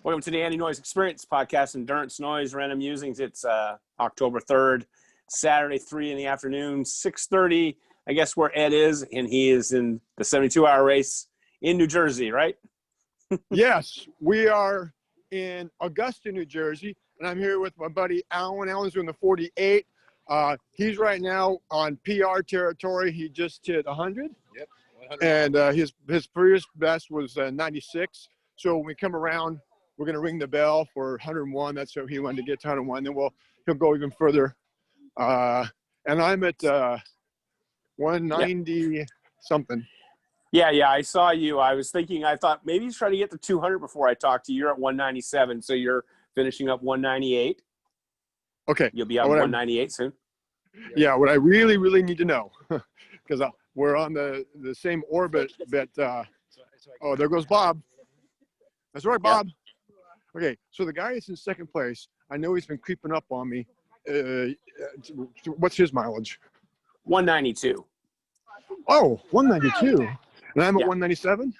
Welcome to the Andy Noise Experience podcast, Endurance Noise, Random Musings. It's October 3rd, Saturday, 3 in the afternoon, 6:30, I guess where Ed is, and he is in the 72-hour race in New Jersey, right? Yes, we are in Augusta, New Jersey, and I'm here with my buddy Alan. Alan's doing the 48. He's right now on PR territory. He just hit 100. Yep. 100. And his previous best was 96. So when we come around, we're going to ring the bell for 101. That's how he wanted to get to 101. Then he'll go even further. And I'm at 190 something. Yeah, I saw you. I thought maybe he's trying to get to 200 before I talked to you. You're at 197, so you're finishing up 198. Okay. You'll be up 198 soon. Yeah, what I really, really need to know, because we're on the same orbit, but oh, there goes Bob. That's right, Bob. Yep. Okay, so the guy is in second place. I know he's been creeping up on me. What's his mileage? 192. Oh, 192. And I'm at 197?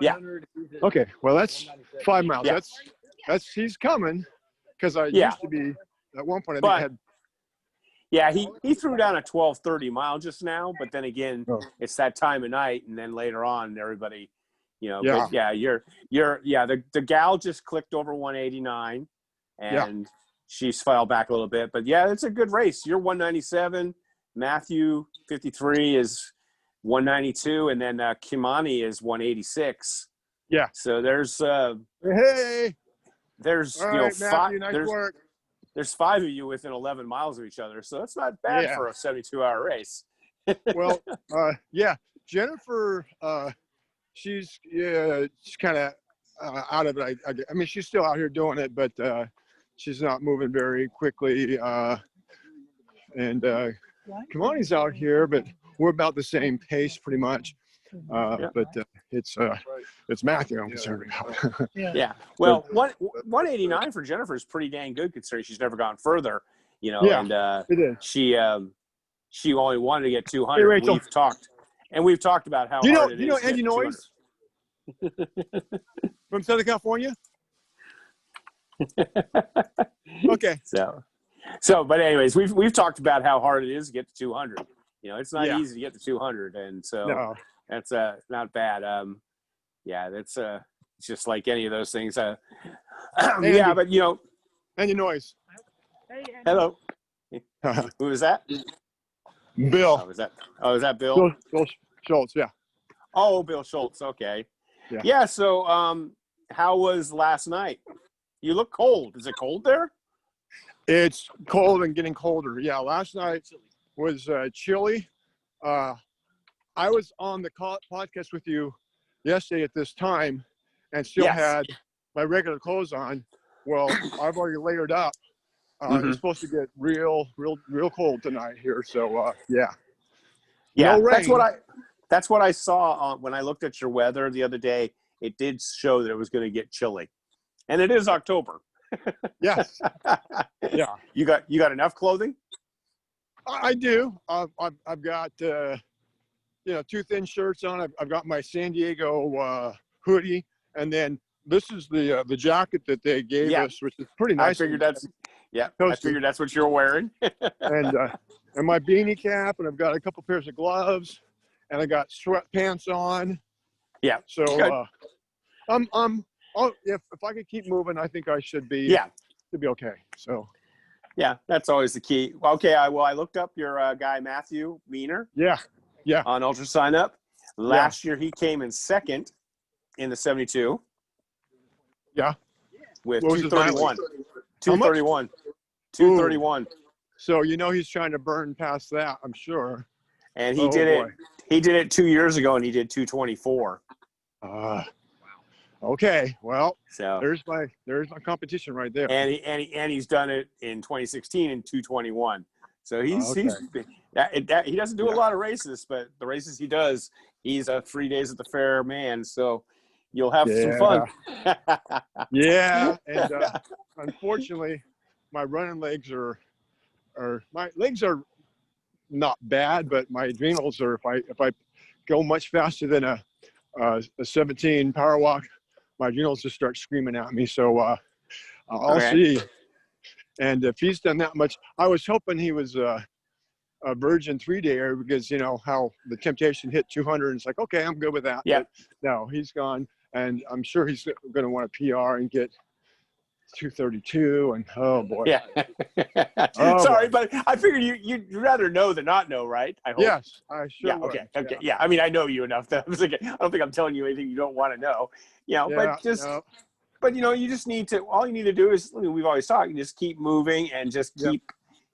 Yeah. Okay, well, that's 5 miles. Yeah. That's he's coming, because I used to be, at one point, I think he threw down a 12:30 mile just now, but then again, it's that time of night, and then later on, everybody, but the gal just clicked over 189, and she's filed back a little bit, but it's a good race. You're 197, Matthew 53 is 192, and then Kimani is 186. Yeah. So there's there's all right, Matthew, nice work. There's 5 of you within 11 miles of each other, so that's not bad for a 72-hour race. Well, Jennifer, she's kind of out of it. I mean, she's still out here doing it, but she's not moving very quickly. And Kimani's out here, but we're about the same pace pretty much. But it's Matthew I'm concerned about. Well, 189 for Jennifer is pretty dang good considering she's never gone further, and it is. She only wanted to get 200. Hey, we've talked about how hard it is. You know Andy Noise from Southern California? Okay. So, but anyways, we've talked about how hard it is to get to 200. It's not easy to get to 200, and so that's not bad. That's it's just like any of those things. But Andy Noise. Hey, Andy. Hello. Who is that? Bill. Is that Bill? Bill Schultz, yeah. Oh, Bill Schultz. Okay. Yeah. So, how was last night? You look cold. Is it cold there? It's cold and getting colder. Yeah, last night was chilly. I was on the podcast with you yesterday at this time and still had my regular clothes on. Well, I've already layered up. It's supposed to get real cold tonight here. So, no rain. That's what I saw when I looked at your weather the other day. It did show that it was going to get chilly, and it is October. Yes. Yeah. You got enough clothing? I do. I've got 2 thin shirts on. I've got my San Diego hoodie, and then this is the jacket that they gave us, which is pretty nice. I figured that's what you're wearing. and my beanie cap, and I've got a couple pairs of gloves, and I got sweatpants on. Yeah. So if I could keep moving, I think I should be. Yeah. To be okay. So. Yeah, that's always the key. Okay, I looked up your guy Matthew Wiener. Yeah. On Ultra Sign Up. Last year he came in second in the 72. Yeah. With 231. 231. 231. So he's trying to burn past that, I'm sure. And he did it. He did it 2 years ago, and he did 224. Okay, well, so there's my competition right there. And he's done it in 2016 and 221. So he doesn't do a lot of races, but the races he does, he's a 3 days at the fair man. So you'll have some fun. And unfortunately, my running legs are not bad, but my adrenals are. If I go much faster than a 17 power walk, my adrenals just start screaming at me. So I'll see. And if he's done that much, I was hoping he was a virgin 3-dayer because you know how the temptation hit 200 and it's like, okay, I'm good with that. Yeah. But no, he's gone, and I'm sure he's going to want a PR and get 232, and oh boy. Yeah. Oh, sorry, boy. but I figured you'd rather know than not know, right? I hope. Yes, I sure Yeah. would. Okay. Okay. Yeah. I mean, I know you enough that I was like, I don't think I'm telling you anything you don't want to know. You know, Yeah, but just. no. But, you know, you just need to – all you need to do is – we've always talked – you just keep moving and just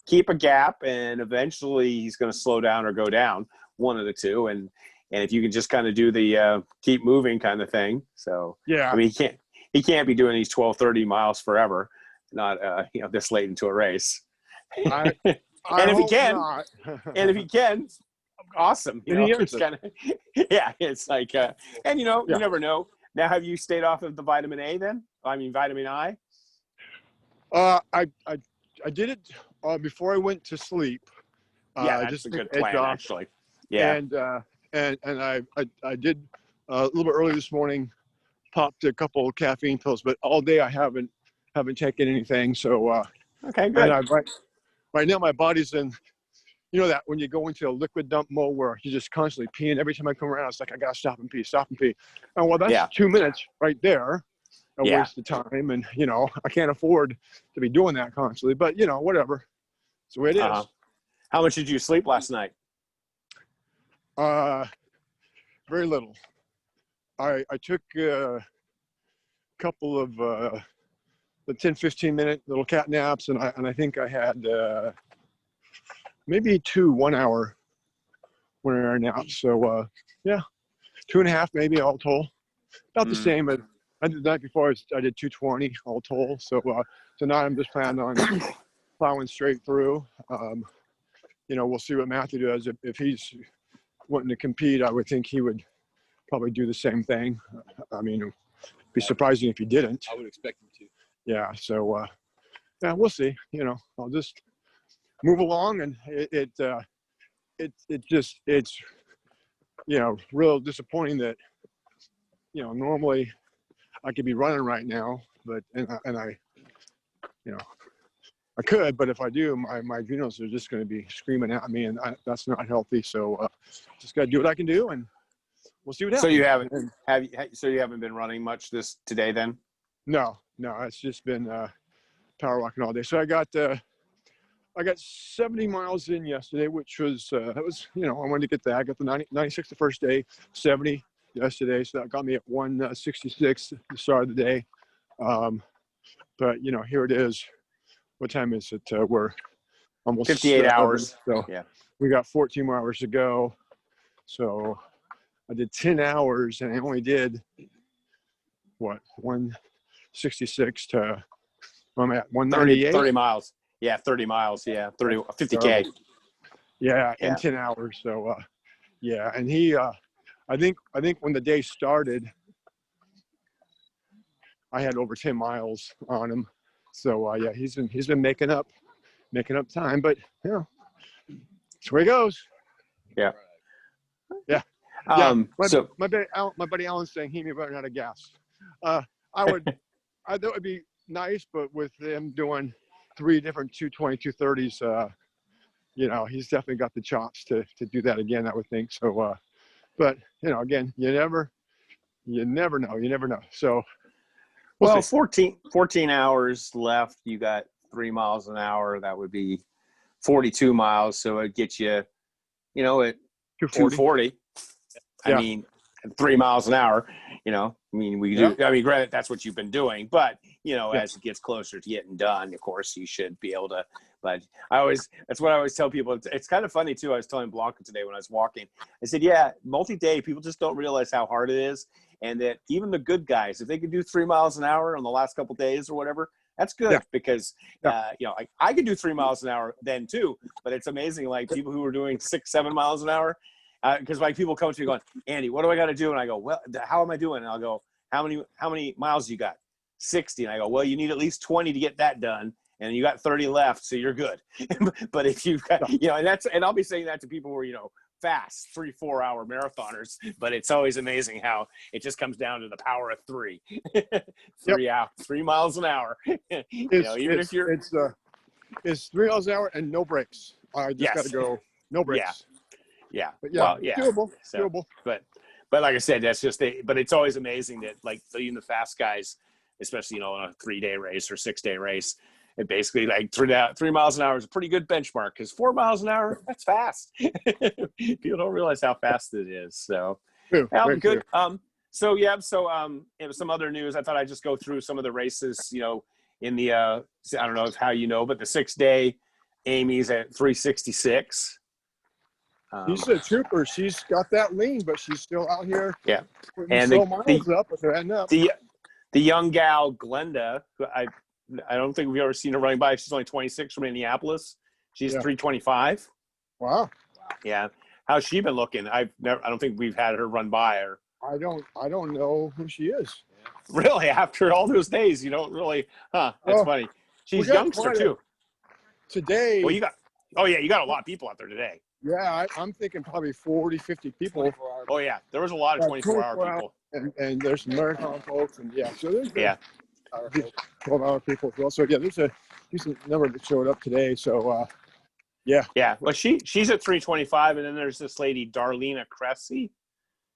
keep a gap, and eventually he's going to slow down or go down, one of the two. And if you can just kind of do the keep moving kind of thing. So, Yeah. I mean, he can't be doing these 12, 30 miles forever, not, this late into a race. I and if he can not. and if he can, awesome. You know, it's kind of – yeah, it's like and, you know, you never know. Now, have you stayed off of the vitamin A then? I mean, vitamin I? I did it before I went to sleep. Yeah, that's just a to good edge plan, off. actually. Yeah. And I did a little bit early this morning, popped a couple of caffeine pills, but all day I haven't taken anything. So okay, good. And right now my body's in, you know, that when you go into a liquid dump mode where you're just constantly peeing, every time I come around, it's like, I got to stop and pee. And well, that's 2 minutes right there, a waste of time. And, you know, I can't afford to be doing that constantly, but, you know, whatever. It's the way it is. How much did you sleep last night? Very little. I took a couple of the 10, 15-minute little cat naps, and I think I had maybe 2 1-hour 1-hour naps. So yeah, 2.5 maybe all told. About the same as I did the night before. I did 220 all told. So tonight I'm just planning on plowing straight through. You know, we'll see what Matthew does. If he's wanting to compete, I would think he would probably do the same thing. I mean, it'd be surprising if he didn't. I would expect him to. Yeah. So yeah, we'll see. You know, I'll just move along, and it's you know, real disappointing that, you know, normally I could be running right now, but and I you know, I could, but if I do, my adrenals are just going to be screaming at me, and that's not healthy. So just got to do what I can do, and we'll see what happens. So you haven't been running much today then? No, it's just been power walking all day. So I got 70 miles in yesterday, which was that was, you know, I wanted to get that. I got the 96 the first day, 70 yesterday, so that got me at 166 the start of the day. But you know, here it is. What time is it? We're almost 58 hours. So yeah, we got 14 more hours to go. So I did 10 hours, and I only did what, 166 to, I'm at 198. 30 miles. Yeah, 30 miles. Yeah, 50K. Yeah, in 10 hours. So yeah, and he I think when the day started, I had over 10 miles on him. So yeah, he's been making up time, but you know, that's where he goes. Yeah. Yeah. My buddy Alan's saying he may run out of gas. I that would be nice, but with him doing 3 different 220, 230s, you know, he's definitely got the chops to do that again, I would think. So, but you know, again, you never know. So, well 14 hours left. You got 3 miles an hour. That would be 42 miles. So it gets you, you know, at 240. I mean, 3 miles an hour, you know, I mean, granted, that's what you've been doing, but, you know, as it gets closer to getting done, of course, you should be able to, but that's what I always tell people. It's kind of funny too. I was telling Blanca today when I was walking, I said, yeah, multi-day, people just don't realize how hard it is. And that even the good guys, if they could do 3 miles an hour on the last couple of days or whatever, that's good because, you know, I could do 3 miles an hour then too, but it's amazing. Like people who are doing 6, 7 miles an hour, because like people come to me going, Andy, what do I got to do? And I go, well, how am I doing? And I'll go, how many miles you got? 60. And I go, well, you need at least 20 to get that done. And you got 30 left. So you're good. But if you've got, you know, and I'll be saying that to people who are, you know, fast 3-4 hour marathoners, but it's always amazing how it just comes down to the power of 3. 3 miles an hour. Even if you're it's 3 miles an hour and no breaks. I just got to go no breaks. Yeah. But doable. Doable. But like I said, that's just but it's always amazing that like even the fast guys, especially on a 3-day race or 6-day race, it basically like 3 miles an hour is a pretty good benchmark because 4 miles an hour, that's fast. People don't realize how fast it is. So good. It was some other news. I thought I'd just go through some of the races, in the I don't know how but the 6-day Amy's at 366. She's a trooper. She's got that lean, but she's still out here. Yeah, and miles up, but they're heading up. The young gal Glenda, who I don't think we've ever seen her running by. She's only 26 from Minneapolis. She's 325. Wow. Yeah, how's she been looking? I don't think we've had her run by her. I don't know who she is. Really, after all those days, you don't really, That's funny. She's youngster too. Today. Well, you got a lot of people out there today. Yeah, I'm thinking probably 40, 50 people. Oh, yeah. There was a lot of 24-hour people. And there's some marathon folks. And, so there's 12-hour people as well. So, there's a decent number that showed up today. So, Yeah. Well, she's at 325. And then there's this lady, Darlena Cressy.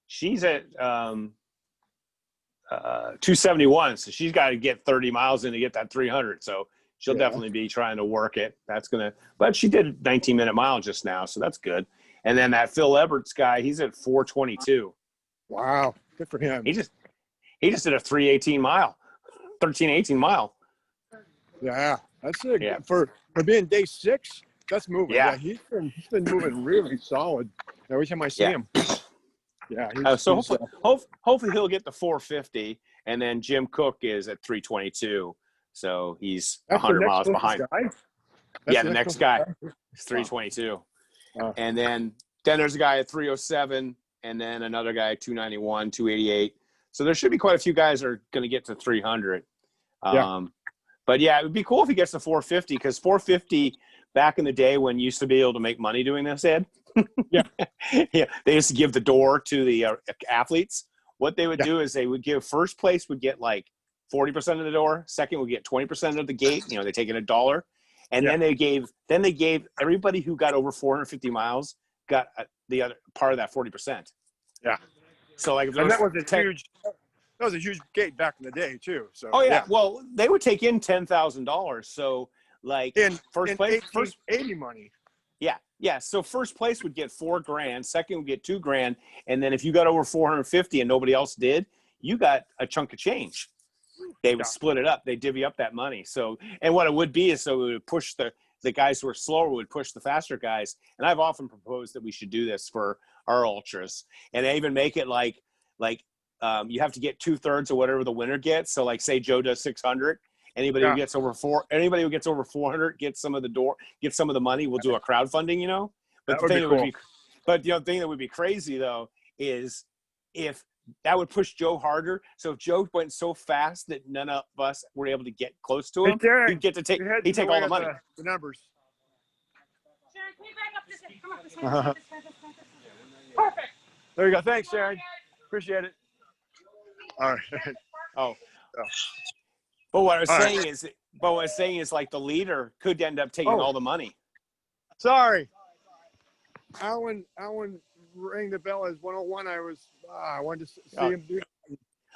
She's at 271. So she's got to get 30 miles in to get that 300. So she'll definitely be trying to work it. But she did a 19-minute mile just now, so that's good. And then that Phil Everts guy, he's at 422. Wow, good for him. He just did a 1318 mile. Yeah, that's it. Yeah. For being day 6, that's moving. Yeah, he's been moving really solid every time I see him. Yeah. So hopefully he'll get the 450, and then Jim Cook is at 322. So he's 100 miles behind. The next guy is 322. And then there's a guy at 307, and then another guy at 291, 288. So there should be quite a few guys that are going to get to 300. But it would be cool if he gets to 450, because 450 back in the day when you used to be able to make money doing this, Ed. They used to give the door to the athletes. What they would do is they would give first place would get like 40% of the door. Second would get 20% of the gate. They take in $1, and then they gave everybody who got over 450 miles got the other part of that 40%. Yeah. So like, that was a huge gate back in the day too. So. Well, they would take in $10,000. So like first place, 80 money. Yeah. So first place would get $4,000. Second would get $2,000, and then if you got over 450 and nobody else did, you got a chunk of change. They would split it up. They divvy up that money. So, and what it would be is, so it would push the guys who are slower would push the faster guys. And I've often proposed that we should do this for our ultras, and I even make it like you have to get 2/3 of whatever the winner gets. So like, say Joe does 600. Anybody who gets over 400 gets some of the money. We'll do a crowdfunding, But the thing that would be crazy though is if that would push Joe harder. So if Joe went so fast that none of us were able to get close to him, he'd get to take all the money. The numbers. Sharon, can you back up this way? Come on, this way. Perfect. There you go. Thanks, Sharon. Appreciate it. All right. Oh. But what I was saying is like the leader could end up taking all the money. Sorry. Alan rang the bell as 101. I wanted to see him do.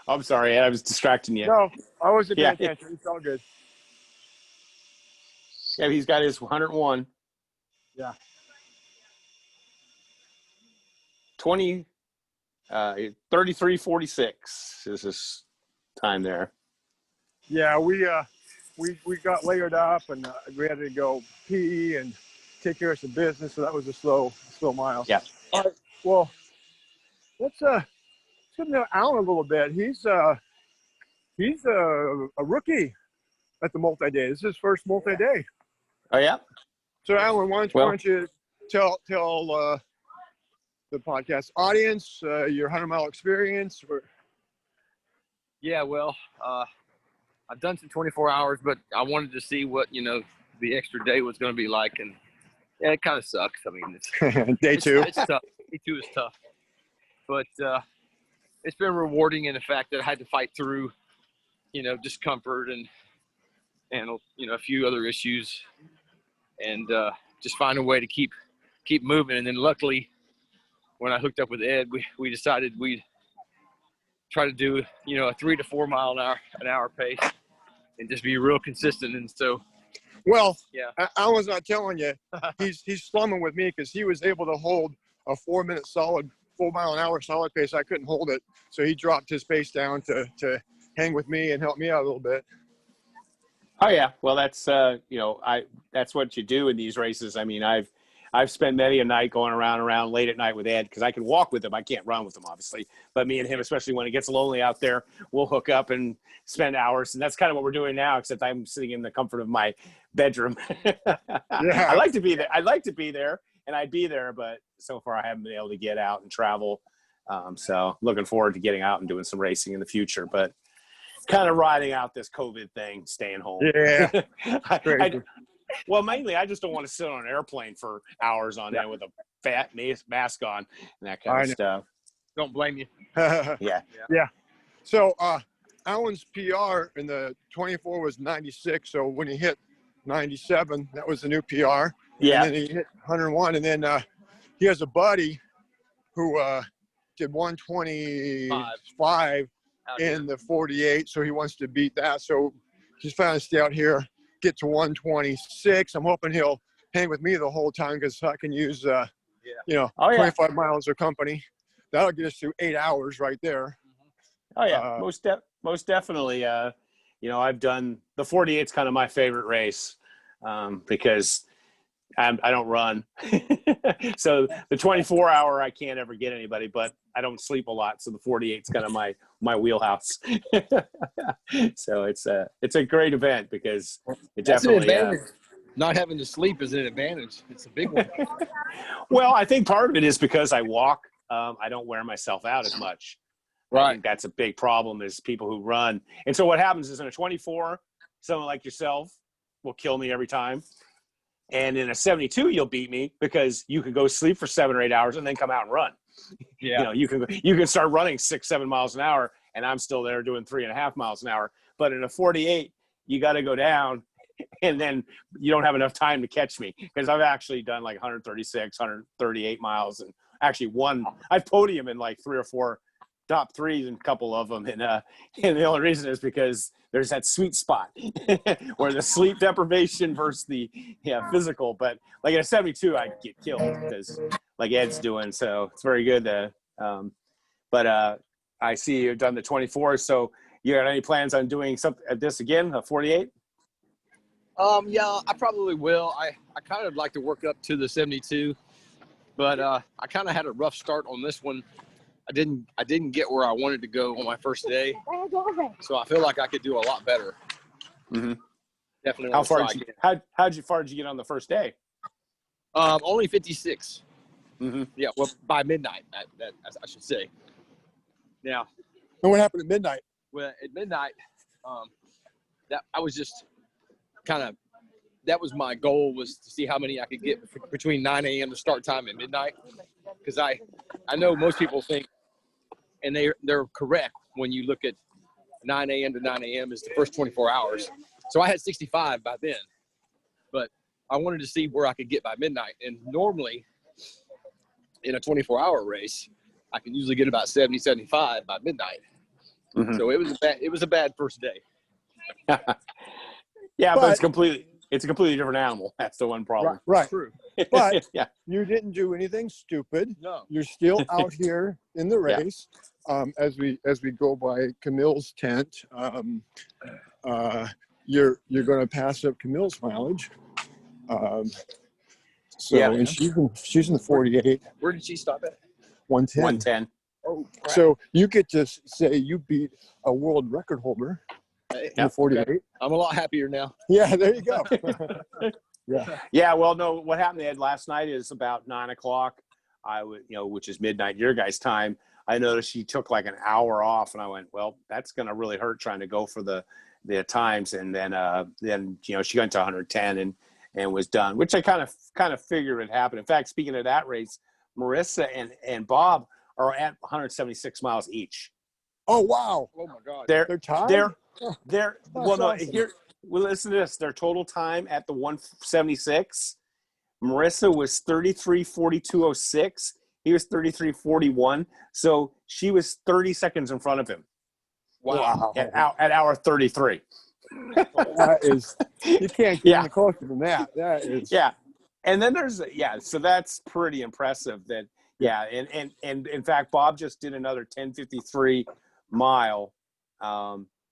I'm sorry, I was distracting you. No, I wasn't paying attention. It's all good. Yeah, he's got his 101. Yeah. 33:46 is his time there. Yeah, we got layered up, and we had to go pee and take care of some business, so that was a slow mile. Yeah. All right. Well, let's get to know Alan a little bit. He's a rookie at the multi-day. This is his first multi-day. Oh yeah. So Alan, why don't you tell the podcast audience your 100-mile experience? Yeah, well, I've done some 24 hours, but I wanted to see what the extra day was going to be like, and it kind of sucks. I mean, day 2. It's tough. 72 is tough, but it's been rewarding in the fact that I had to fight through, discomfort and a few other issues, and just find a way to keep moving. And then luckily, when I hooked up with Ed, we decided we'd try to do a 3 to 4 mile an hour pace and just be real consistent. And so, well, yeah, I was not telling you, he's slumming with me because he was able to hold a 4 minute solid 4 mile an hour solid pace. I couldn't hold it, so he dropped his pace down to hang with me and help me out a little bit. Oh yeah, well that's that's what you do in these races. I mean, I've spent many a night going around late at night with Ed because I can walk with him. I can't run with him, obviously. But me and him, especially when it gets lonely out there, we'll hook up and spend hours. And that's kind of what we're doing now, except I'm sitting in the comfort of my bedroom. Yeah. I like to be there. I'd like to be there, and I'd be there, but so far I haven't been able to get out and travel. So looking forward to getting out and doing some racing in the future. But kind of riding out this COVID thing, staying home. Yeah. Well, mainly I just don't want to sit on an airplane for hours on end with a fat mask on and that kind of stuff. Don't blame you. Yeah. So Alan's PR in the 24 was 96. So when he hit 97, that was the new PR. Yeah. And then he hit 101. And then he has a buddy who did 125 in the 48. So he wants to beat that. So he's trying to stay out here, get to 126. I'm hoping he'll hang with me the whole time because I can use, 25 miles of company. That'll get us to 8 hours right there. Oh yeah, most definitely. I've done the 48's kind of my favorite race because I don't run. So the 24-hour I can't ever get anybody, but I don't sleep a lot, so the 48's kind of my wheelhouse. So it's a great event because it definitely. That's an advantage. Not having to sleep is an advantage. It's a big one. Well, I think part of it is because I walk. I don't wear myself out as much. Right. I think that's a big problem is people who run. And so what happens is in a 24, someone like yourself will kill me every time. And in a 72, you'll beat me because you can go sleep for 7 or 8 hours and then come out and run. Yeah. You can start running 6-7 miles an hour and I'm still there doing 3.5 miles an hour. But in a 48, you got to go down and then you don't have enough time to catch me because I've actually done like 136, 138 miles and actually I've podium in like 3 or 4 top threes and a couple of them. And the only reason is because there's that sweet spot where the sleep deprivation versus the physical. But like at a 72, I get killed because like Ed's doing. So it's very good. But I see you've done the 24. So you got any plans on doing something at this again, a 48? Yeah, I probably will. I kind of like to work up to the 72, but I kind of had a rough start on this one. I didn't get where I wanted to go on my first day, so I feel like I could do a lot better. Mm-hmm. Definitely. How far did you get on the first day? Only 56. Mm-hmm. Yeah, well, by midnight, I should say. Now, And what happened at midnight? well, at midnight, that I was just that was my goal, was to see how many I could get between 9 a.m. to start time and midnight, because I know most people think, and they're correct when you look at 9 a.m. to 9 a.m. is the first 24 hours. So I had 65 by then, but I wanted to see where I could get by midnight. And normally in a 24-hour race, I can usually get about 70, 75 by midnight. Mm-hmm. So it was a bad first day. Yeah, but it's a completely different animal. That's the one problem. Right. True. But yeah. You didn't do anything stupid. No. You're still out here in the race. As we go by Camille's tent, you're going to pass up Camille's mileage. And she's in the 48. Where did she stop at? 110. 110. Oh, crap. So you get to say you beat a world record holder in the 48. Okay. I'm a lot happier now. Yeah, there you go. Yeah. Well, no, what happened, Ed, last night is about 9 o'clock. I would, which is midnight your guys' time. I noticed she took like an hour off, and I went, well, that's going to really hurt trying to go for the times. And then she went to 110 and was done, which I kind of figured would happen. In fact, speaking of that race, Marisa and Bob are at 176 miles each. Oh wow! Oh my God. They're tied. They're well, no. awesome. Here, well, listen to this. Their total time at the 176. Marisa was 33:42:06. He was 33:41. So she was 30 seconds in front of him. Wow! At hour 33. That is, you can't get any closer than that. That is, And then there's so that's pretty impressive. That and in fact, Bob just did another 10:53 mile.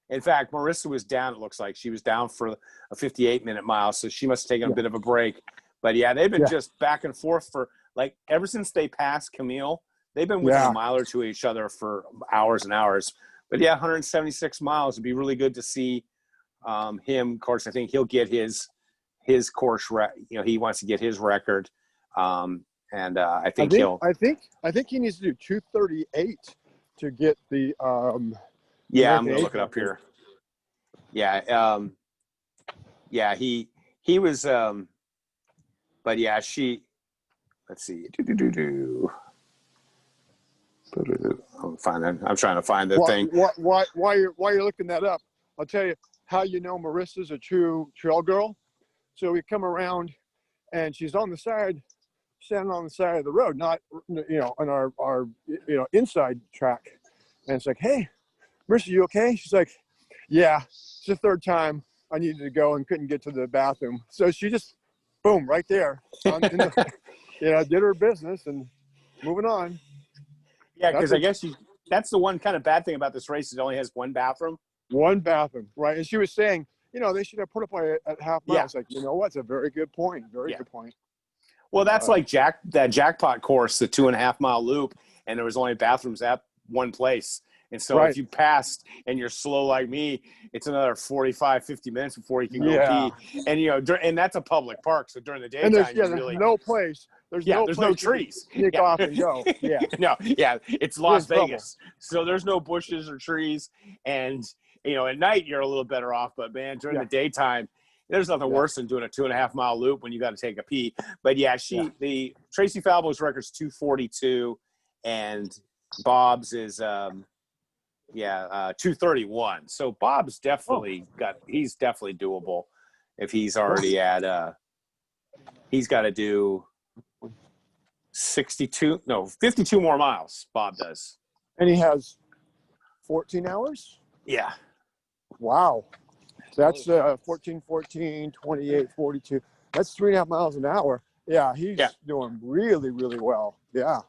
In fact, Marisa was down. It looks like she was down for a 58-minute mile, so she must have taken a bit of a break. But they've been just back and forth for like ever since they passed Camille. They've been within a mile or two of each other for hours and hours. But 176 miles would be really good to see him. Of course, I think he'll get his course. He wants to get his record, and I think he needs to do 2:38 to get the. I'm gonna look it up here. He was. But she. Let's see. I'm trying to find the thing. While you're looking that up, I'll tell you how you know Marisa's a true trail girl. So we come around, and she's on the side, standing on the side of the road, not on our inside track. And it's like, hey, Marisa, you okay? She's like, yeah. It's the third time I needed to go and couldn't get to the bathroom. So she just, boom, right there, did her business and moving on. Yeah, because I guess that's the one kind of bad thing about this race. It only has one bathroom. One bathroom, right? And she was saying, they should have put up at half mile. It's like, it's a very good point. Good point. Well, that's like that jackpot course, the 2.5 mile loop, and there was only bathrooms at one place. And so if you passed and you're slow like me, it's another 45, 50 minutes before you can go pee. And, and that's a public park. So during the daytime, there's no place. There's no trees. Sneak off and go. Yeah. No, it's Las Vegas. So there's no bushes or trees. And, at night you're a little better off. But, man, during the daytime, there's nothing worse than doing a 2.5 mile loop when you got to take a pee. But, the Traci Falbo's record's 2:42, and Bob's is 2:31. So Bob's definitely he's definitely doable if he's already at he's got to do 52 more miles. Bob does. And he has 14 hours? Yeah. Wow. That's 14, 28, 42. That's 3.5 miles an hour. Yeah, he's doing really, really well. Yeah.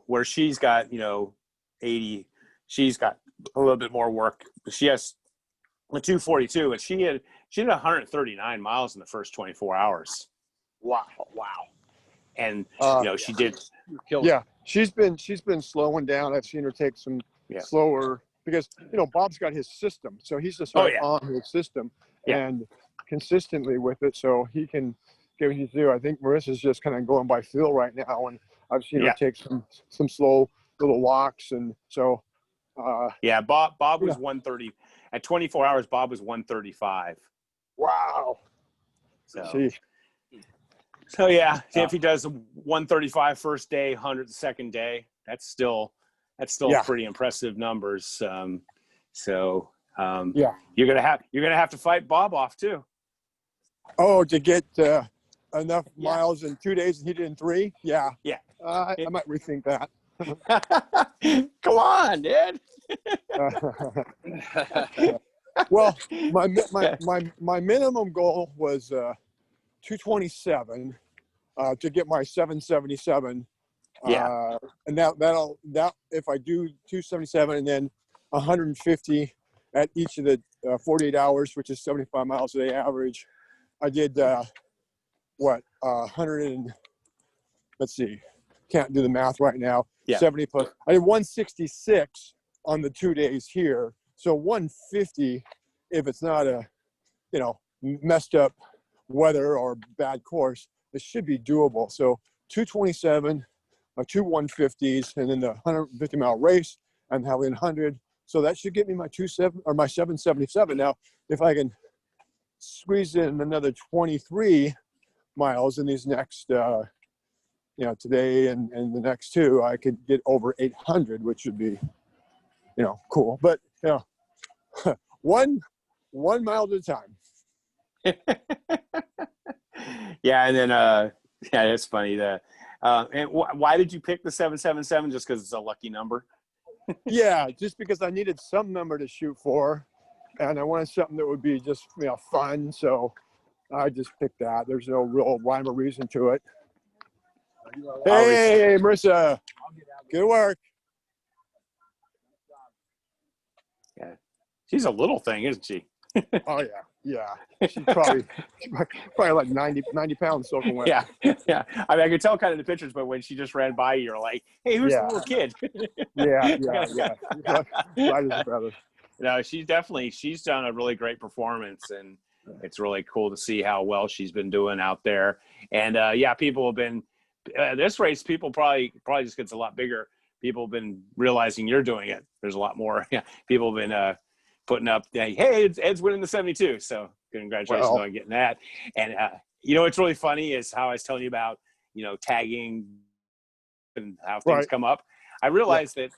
Where she's got, 80, she's got a little bit more work. She has a 2:42, and she did 139 miles in the first 24 hours. Wow. And she did. Yeah, she's been slowing down. I've seen her take some slower because Bob's got his system, so he's just on his system and consistently with it, so he can get what he do. I think Marisa's just kind of going by feel right now, and I've seen her take some slow little walks, and so. Bob was 130 at 24 hours. Bob was 135. Wow. So if he does a 135 first day, 100 the second day, that's still pretty impressive numbers. You're gonna have to fight Bob off too. Oh, to get enough miles in 2 days and he did in 3? Yeah. Yeah. I might rethink that. Come on, dude. Well, my minimum goal was 227 to get my 777. And that if I do 277 and then 150 at each of the 48 hours, which is 75 miles a day average, I did 100 and let's see, can't do the math right now. 70 plus. I did 166 on the 2 days here. So 150 if it's not a, messed up weather or bad course, it should be doable. So 227, 2 150s, and then the 150 mile race and having 100. So that should get me my 777. Now, if I can squeeze in another 23 miles in these next today and the next two, I could get over 800, which would be, cool. But, one mile at a time. Yeah. And then, yeah, it's funny that, and why did you pick the 777? Just because it's a lucky number? Yeah, just because I needed some number to shoot for, and I wanted something that would be just fun. So I just picked that. There's no real rhyme or reason to it. Hey, Marisa, good work. Yeah, she's a little thing, isn't she? Oh yeah. She's probably like 90 pounds soaking wet. Yeah. I mean, I could tell kind of the pictures, but when she just ran by, you're like, "Hey, who's the little kid?" Yeah. Right as a brother. No, she's done a really great performance, and it's really cool to see how well she's been doing out there. And people have been this race. People probably just gets a lot bigger. People have been realizing you're doing it. There's a lot more. Yeah, people have been putting up, hey, Ed's winning the 72. So congratulations on getting that. And what's really funny is how I was telling you about tagging and how things come up. I realized that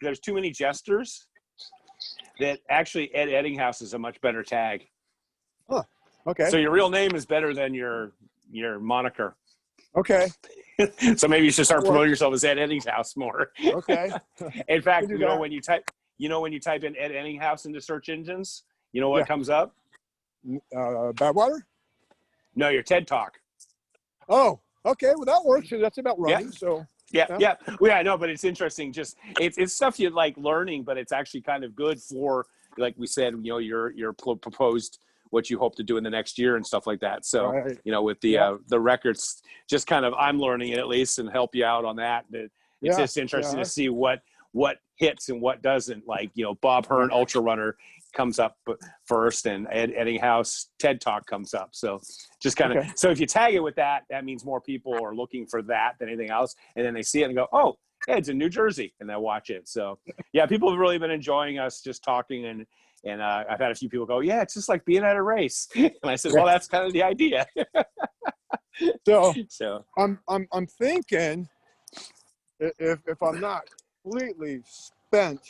there's too many jesters, that actually Ed Eddinghaus is a much better tag. Huh. Okay. So your real name is better than your moniker. Okay. So maybe you should start promoting yourself as Ed Eddinghaus more. Okay. In fact, when you type in Ed Eddinghaus into search engines, you know what comes up? Badwater? No, your TED Talk. Oh, okay. Well, that works. That's about running. Yeah. So. Yeah. Well, yeah, I know, but it's interesting. Just it's stuff you like learning, but it's actually kind of good for, like we said, your proposed what you hope to do in the next year and stuff like that. So, with the records, just kind of I'm learning it at least and help you out on that. It's just interesting to see what hits and what doesn't. Like Bob Hearn, Ultra Runner, comes up first, and Ed Eddinghaus TED Talk comes up. So just kind of so if you tag it with that means more people are looking for that than anything else, and then they see it and go, oh, Ed's in New Jersey, and they watch it. So yeah, people have really been enjoying us just talking, and I've had a few people go, yeah, it's just like being at a race. And I said, well, that's kind of the idea. So I'm thinking, if I'm not completely spent,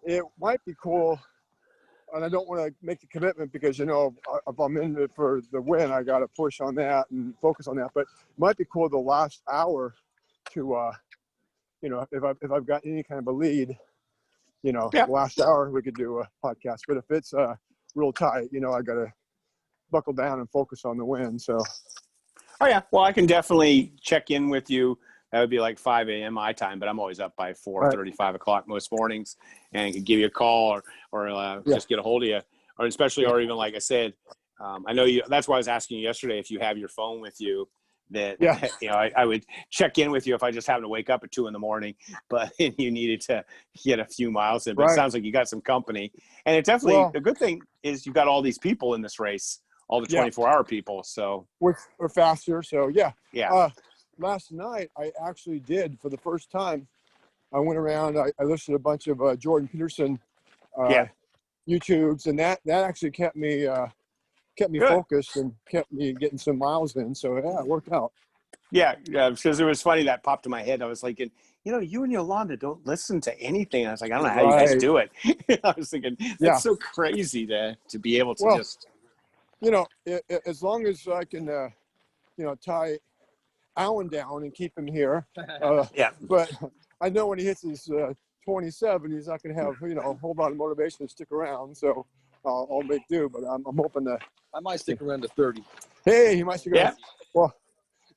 it might be cool. And I don't want to make the commitment because, if I'm in it for the win, I got to push on that and focus on that. But it might be cool the last hour to, if I've got any kind of a lead, the last hour we could do a podcast. But if it's real tight, I got to buckle down and focus on the win. So. Oh, yeah. Well, I can definitely check in with you. That would be like 5 a.m. my time, but I'm always up by 4:30, 5 o'clock most mornings, and can give you a call or just get a hold of you, or even like I said, I know you. That's why I was asking you yesterday if you have your phone with you. That I would check in with you if I just happened to wake up at 2 a.m, but you needed to get a few miles in. But it sounds like you got some company, and it definitely the good thing is you got all these people in this race, all the 24-hour people. So we're faster. So yeah. Last night, I actually did, for the first time, I went around, I listened to a bunch of Jordan Peterson YouTubes, and that actually kept me focused and kept me getting some miles in. So, yeah, it worked out. Yeah, because it was funny that popped in my head. I was thinking, you and Yolanda don't listen to anything. And I was like, I don't know how you guys do it. I was thinking, that's so crazy to be able to just. As long as I can, tie Alan down and keep him here. But I know when he hits his 27, he's not going to have a whole lot of motivation to stick around. So I'll make do. But I'm hoping that I might stick around to 30. Hey, he might stick around. Well,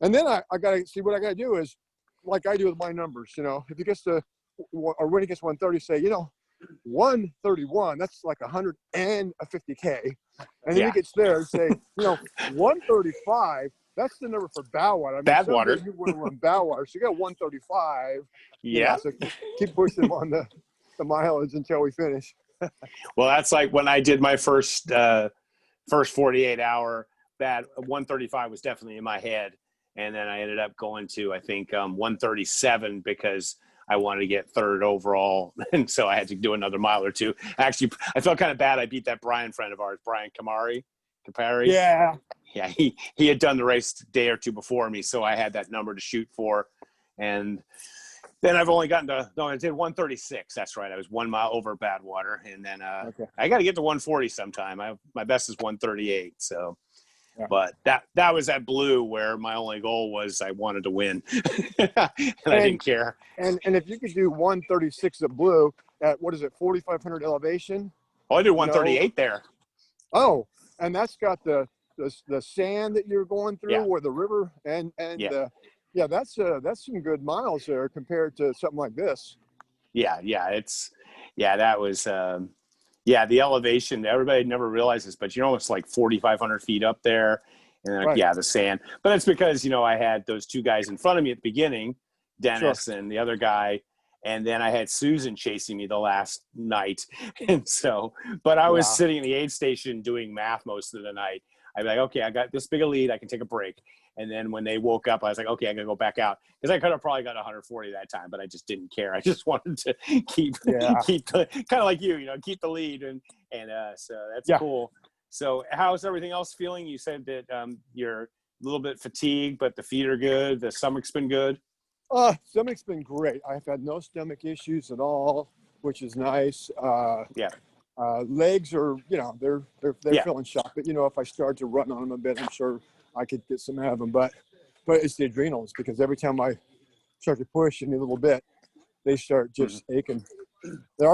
and then I got to see what I got to do is like I do with my numbers. If he gets to or when he gets 130, say 131. That's like 150K. And then he gets there, say 135. That's the number for Badwater. Badwater. You want to run Badwater, so you got 135. Yeah. So keep pushing him on the mileage until we finish. Well, that's like when I did my first 48-hour. That 135 was definitely in my head, and then I ended up going to I think 137 because I wanted to get third overall, and so I had to do another mile or two. Actually, I felt kind of bad. I beat that Brian friend of ours, Brian Kapari. Yeah. Yeah, he had done the race a day or two before me, so I had that number to shoot for. And then I've only gotten to, no, I did 136. That's right. I was 1 mile over Badwater. And then I got to get to 140 sometime. My best is 138. So, Yeah. but that was at Blue where my only goal was I wanted to win. and I didn't care. And if you could do 136 at Blue at, what is it, 4,500 elevation? Oh, I did 138 there. Oh, and that's got the sand that you're going through, Yeah. or the river, and that's some good miles there compared to something like this. Yeah, that was the elevation. Everybody never realizes, but you're almost like 4,500 feet up there, and Right. the sand. But that's because I had those two guys in front of me at the beginning, Dennis and the other guy. And then I had Susan chasing me the last night. And so, but I was sitting in the aid station doing math most of the night. I'd be like, okay, I got this big a lead. I can take a break. And then when they woke up, I was like, okay, I got to go back out. Because I could have probably got 140 that time, but I just didn't care. I just wanted to keep kind of like keep the lead. And so that's cool. So how's everything else feeling? You said that you're a little bit fatigued, but the feet are good. The stomach's been good. Stomach's been great. I've had no stomach issues at all, which is nice. Legs are, they're feeling shot. But if I start to run on them a bit, I'm sure I could get some out of them. But it's the adrenals, because every time I start to push any little bit, they start just aching. They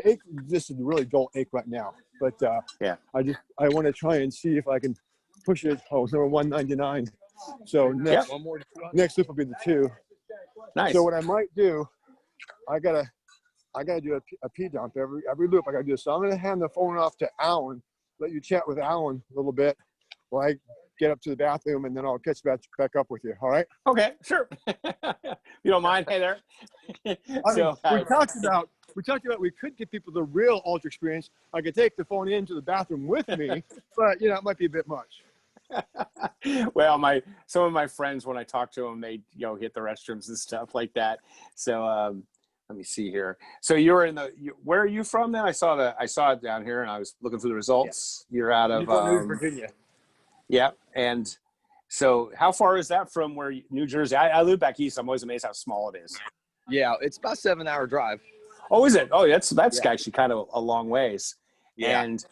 ache. This is a really dull ache right now. But I want to try and see if I can push it. Oh, it's number 199. So next loop will be the 2. Nice. So what I might do, I gotta do a pee dump every loop. I gotta do this. So I'm gonna hand the phone off to Alan. Let you chat with Alan a little bit while I get up to the bathroom, and then I'll catch back up with you. All right? Okay, sure. You don't mind? Hey there. We talked about we could give people the real ultra experience. I could take the phone into the bathroom with me, but it might be a bit much. Well, some of my friends, when I talk to them, they hit the restrooms and stuff like that. So let me see here. So you're where are you from then? I saw it down here, and I was looking through the results. Yeah. You're out of Virginia. Yeah, and so how far is that from where New Jersey? I live back east. I'm always amazed how small it is. Yeah, it's about a 7-hour drive. Oh, is it? Oh, that's actually kind of a long ways. Yeah. And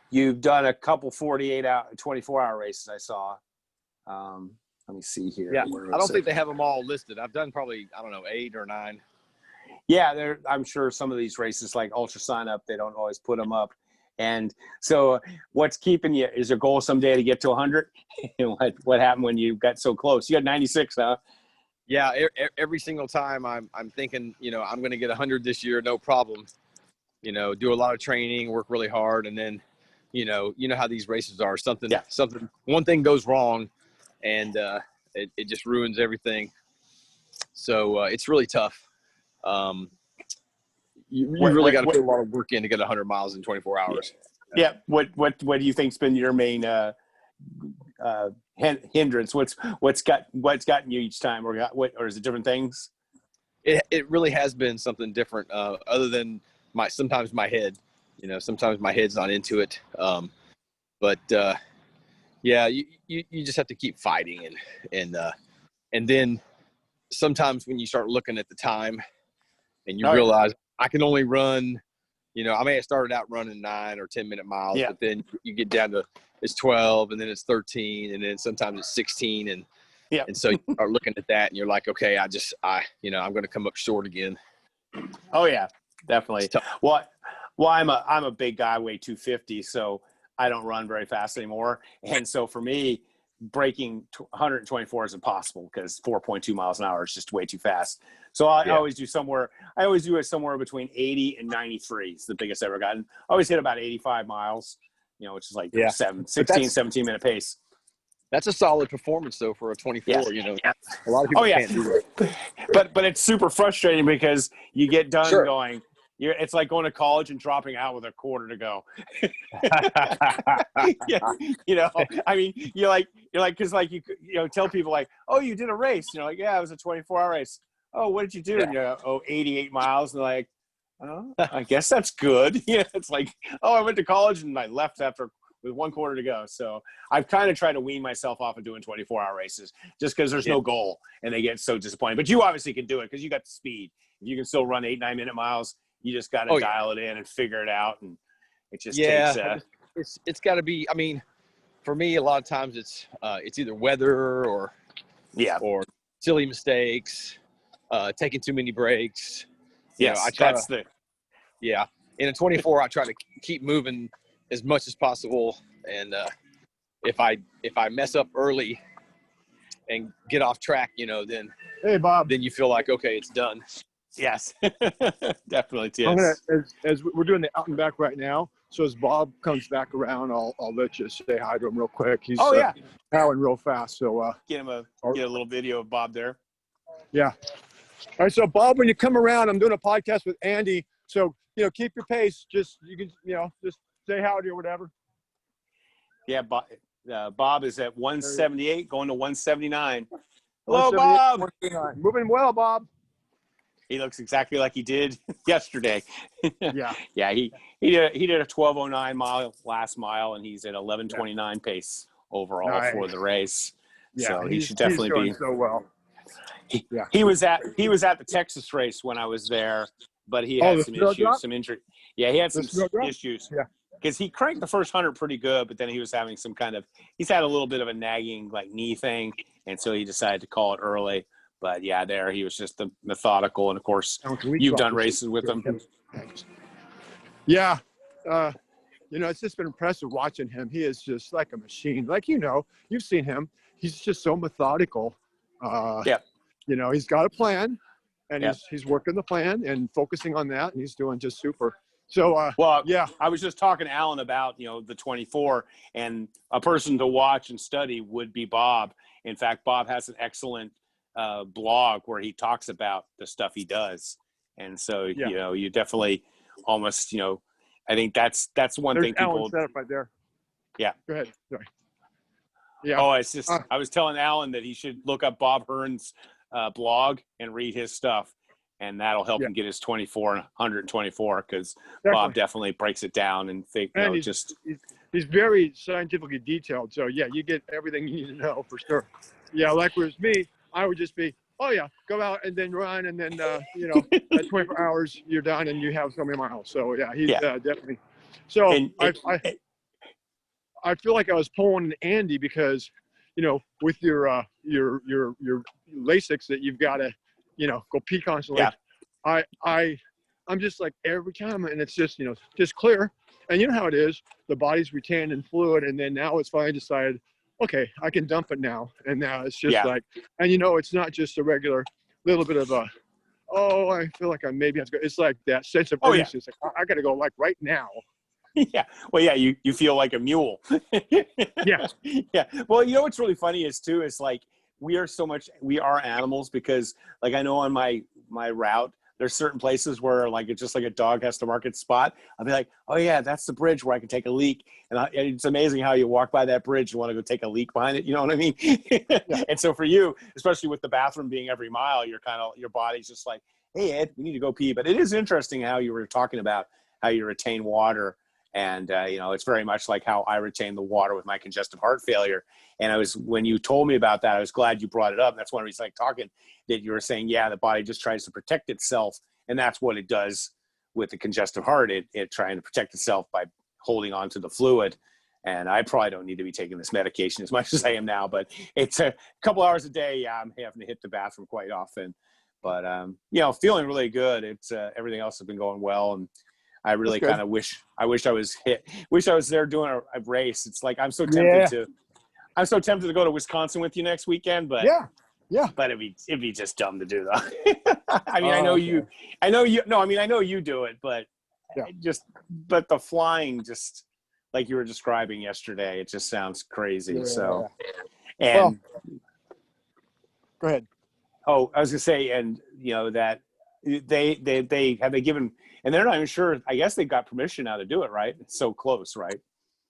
you've done a couple 24-hour races I saw. Let me see here. Yeah, I don't think they have them all listed. I've done probably, 8 or 9. Yeah, I'm sure some of these races like Ultra Sign Up, they don't always put them up. And so what's keeping you? Is your goal someday to get to 100? What happened when you got so close? You got 96, huh? Yeah, every single time I'm thinking, I'm going to get 100 this year, no problem. Do a lot of training, work really hard, and then, how these races are. One thing goes wrong, and it just ruins everything. So it's really tough. You really got to put a lot of work in to get 100 miles in 24 hours. Yeah. What do you think's been your main hindrance? What's gotten you each time, or is it different things? It really has been something different, other than sometimes my head. Sometimes my head's not into it. But you just have to keep fighting, and then sometimes when you start looking at the time and you realize I can only run, I may have started out running 9 or 10 minute miles, but then you get down to it's 12, and then it's 13, and then sometimes it's 16, and so you start looking at that and you're like, okay, I'm going to come up short again. Oh yeah, definitely. Well, I'm a big guy, weigh 250, so I don't run very fast anymore, and so for me, breaking 124 is impossible because 4.2 miles an hour is just way too fast. So I always do it somewhere between 80 and 93. It's the biggest I've ever gotten. I always hit about 85 miles, which is like 17 minute pace. That's a solid performance though for a 24. A lot of people can't do that. But it's super frustrating because you get done going. It's like going to college and dropping out with a quarter to go. I mean, you're like, because like you tell people like, oh, you did a race. Like, yeah, it was a 24-hour race. Oh, what did you do? Yeah. And 88 miles. And they're like, oh, I guess that's good. It's like, oh, I went to college and I left after with 1 quarter to go. So I've kind of tried to wean myself off of doing 24-hour races just because there's no goal and they get so disappointed. But you obviously can do it because you got the speed. If you can still run 8-9 minute miles, you just got to dial it in and figure it out. And it just takes it's got to be. I mean, for me, a lot of times it's either weather or silly mistakes, taking too many breaks. You know, I try in a 24, I try to keep moving as much as possible. And if I mess up early and get off track, you know, then then you feel like, okay, it's done. Yes, definitely. Yes. I'm gonna, as we're doing the out and back right now. So as Bob comes back around, I'll let you say hi to him real quick. He's powering real fast. So get a little video of Bob there. Yeah. All right. So Bob, when you come around, I'm doing a podcast with Andy. So keep your pace. Just you can just say howdy or whatever. Yeah, Bob is at 178, going to 179. Hello, Bob. Moving well, Bob. He looks exactly like he did yesterday. Yeah. Yeah, he did a 12:09 last mile, and he's at 11:29 pace overall for the race. Yeah, so he should definitely doing be so well. He was at the Texas race when I was there, but he had some issues, some injury. Yeah, he had some issues. Yeah. Because he cranked the first 100 pretty good, but then he was having he's had a little bit of a nagging knee thing, and so he decided to call it early. But yeah, there he was just methodical, and of course you've done races with him. Yeah, it's just been impressive watching him. He is just like a machine. Like you've seen him. He's just so methodical. He's got a plan, and he's working the plan and focusing on that, and he's doing just super. So I was just talking to Alan about the 24, and a person to watch and study would be Bob. In fact, Bob has an excellent blog where he talks about the stuff he does, and so you definitely almost I think that's one thing people Alan set up right there. Yeah, go ahead. Sorry. Yeah. Oh, it's just I was telling Alan that he should look up Bob Hearn's blog and read his stuff, and that'll help him get his 24 and 124 because Bob definitely breaks it down and he's very scientifically detailed. So you get everything you need to know for sure. Yeah, like whereas me, I would just be, go out and then run, and then at 24 hours you're done and you have so many miles. So he's definitely. So I feel like I was pulling Andy because with your Lasix that you've got to go pee constantly. Yeah. I'm just like every time, and it's just just clear, and you know how it is. The body's retained in fluid, and then now it's finally decided, okay, I can dump it now, and now it's just and it's not just a regular little bit of I feel like I maybe have to go. It's like that sense of urgency. It's like I got to go right now. Yeah. Well, you feel like a mule. Yeah. Yeah. Well, what's really funny is like we are animals because I know on my route, there's certain places where it's just like a dog has to mark its spot. I'll be like, oh yeah, that's the bridge where I can take a leak. And it's amazing how you walk by that bridge, you want to go take a leak behind it. You know what I mean? Yeah. And so for you, especially with the bathroom being every mile, you're your body's just like, hey Ed, we need to go pee. But it is interesting how you were talking about how you retain water. And, it's very much like how I retain the water with my congestive heart failure. And when you told me about that, I was glad you brought it up. And that's one reason talking that you were saying, the body just tries to protect itself. And that's what it does with the congestive heart. It trying to protect itself by holding on to the fluid. And I probably don't need to be taking this medication as much as I am now, but it's a couple hours a day. Yeah, I'm having to hit the bathroom quite often, but feeling really good. It's everything else has been going well. And I really kind of wish I was there doing a race. It's like I'm so tempted to go to Wisconsin with you next weekend, but but it'd be just dumb to do that. I mean, I know you do it, but but the flying, just like you were describing yesterday, it just sounds crazy. Yeah. So, and go ahead. Oh, I was gonna say, and that they have given. And they're not even sure. I guess they got permission now to do it, right? It's so close, right?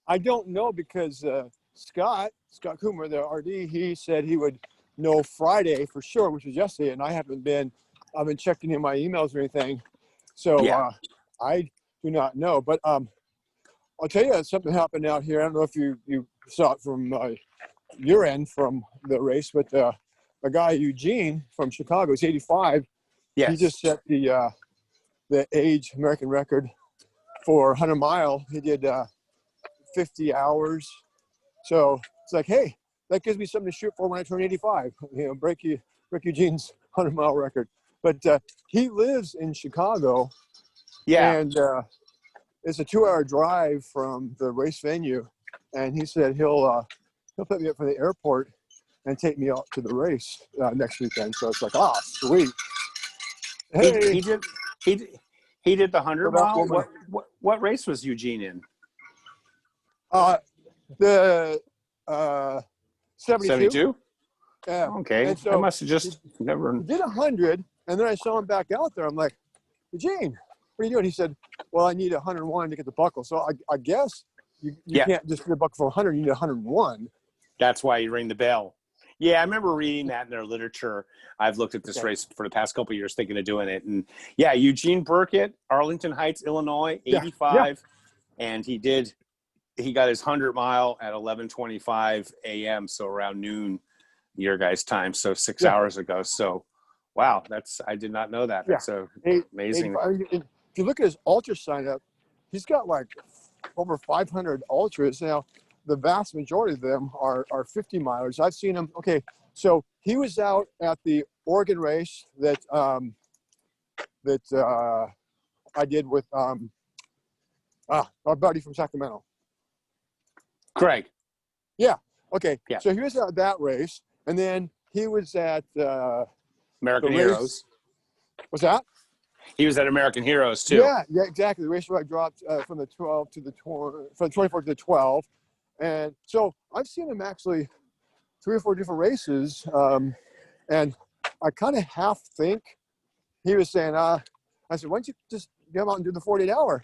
I don't know because Scott Coomer, the RD, he said he would know Friday for sure, which was yesterday, and I've been checking in my emails or anything. So I do not know. But I'll tell you something happened out here. I don't know if you saw it from your end from the race, but a guy, Eugene from Chicago, is 85. Yes. He just set the age American record for 100 mile. He did 50 hours. So it's like, hey, that gives me something to shoot for when I turn 85. You know, break Eugene's 100-mile record. But he lives in Chicago. Yeah. And it's a 2-hour drive from the race venue. And he said he'll pick me up from the airport and take me out to the race next weekend. So it's like, sweet. Hey, He did the 100-mile. What race was Eugene in? The 72. 72? Yeah. Okay. And so I must have just never. He did 100, and then I saw him back out there. I'm like, Eugene, what are you doing? He said, well, I need 101 to get the buckle. So I guess you can't just get a buckle for 100. You need 101. That's why you ring the bell. Yeah, I remember reading that in their literature. I've looked at this race for the past couple of years thinking of doing it. And, yeah, Eugene Burkett, Arlington Heights, Illinois, 85. Yeah. And he got his 100-mile at 11:25 a.m., so around noon your guys' time, so 6 hours ago. So, wow, I did not know that. That's so amazing. If you look at his ultra sign up, he's got like over 500 ultras. Now, the vast majority of them are 50 milers. I've seen him. Okay, so he was out at the Oregon race that I did with our buddy from Sacramento. Craig. Yeah. Okay. Yeah. So he was at that race, and then he was at American Heroes. What's that? He was at American Heroes too. Yeah, exactly. The race where I dropped from the 12 to the from the 24 to the 12, and so I've seen him actually 3 or 4 different races, and I kind of half think he was saying, I said, why don't you just come out and do the 48-hour?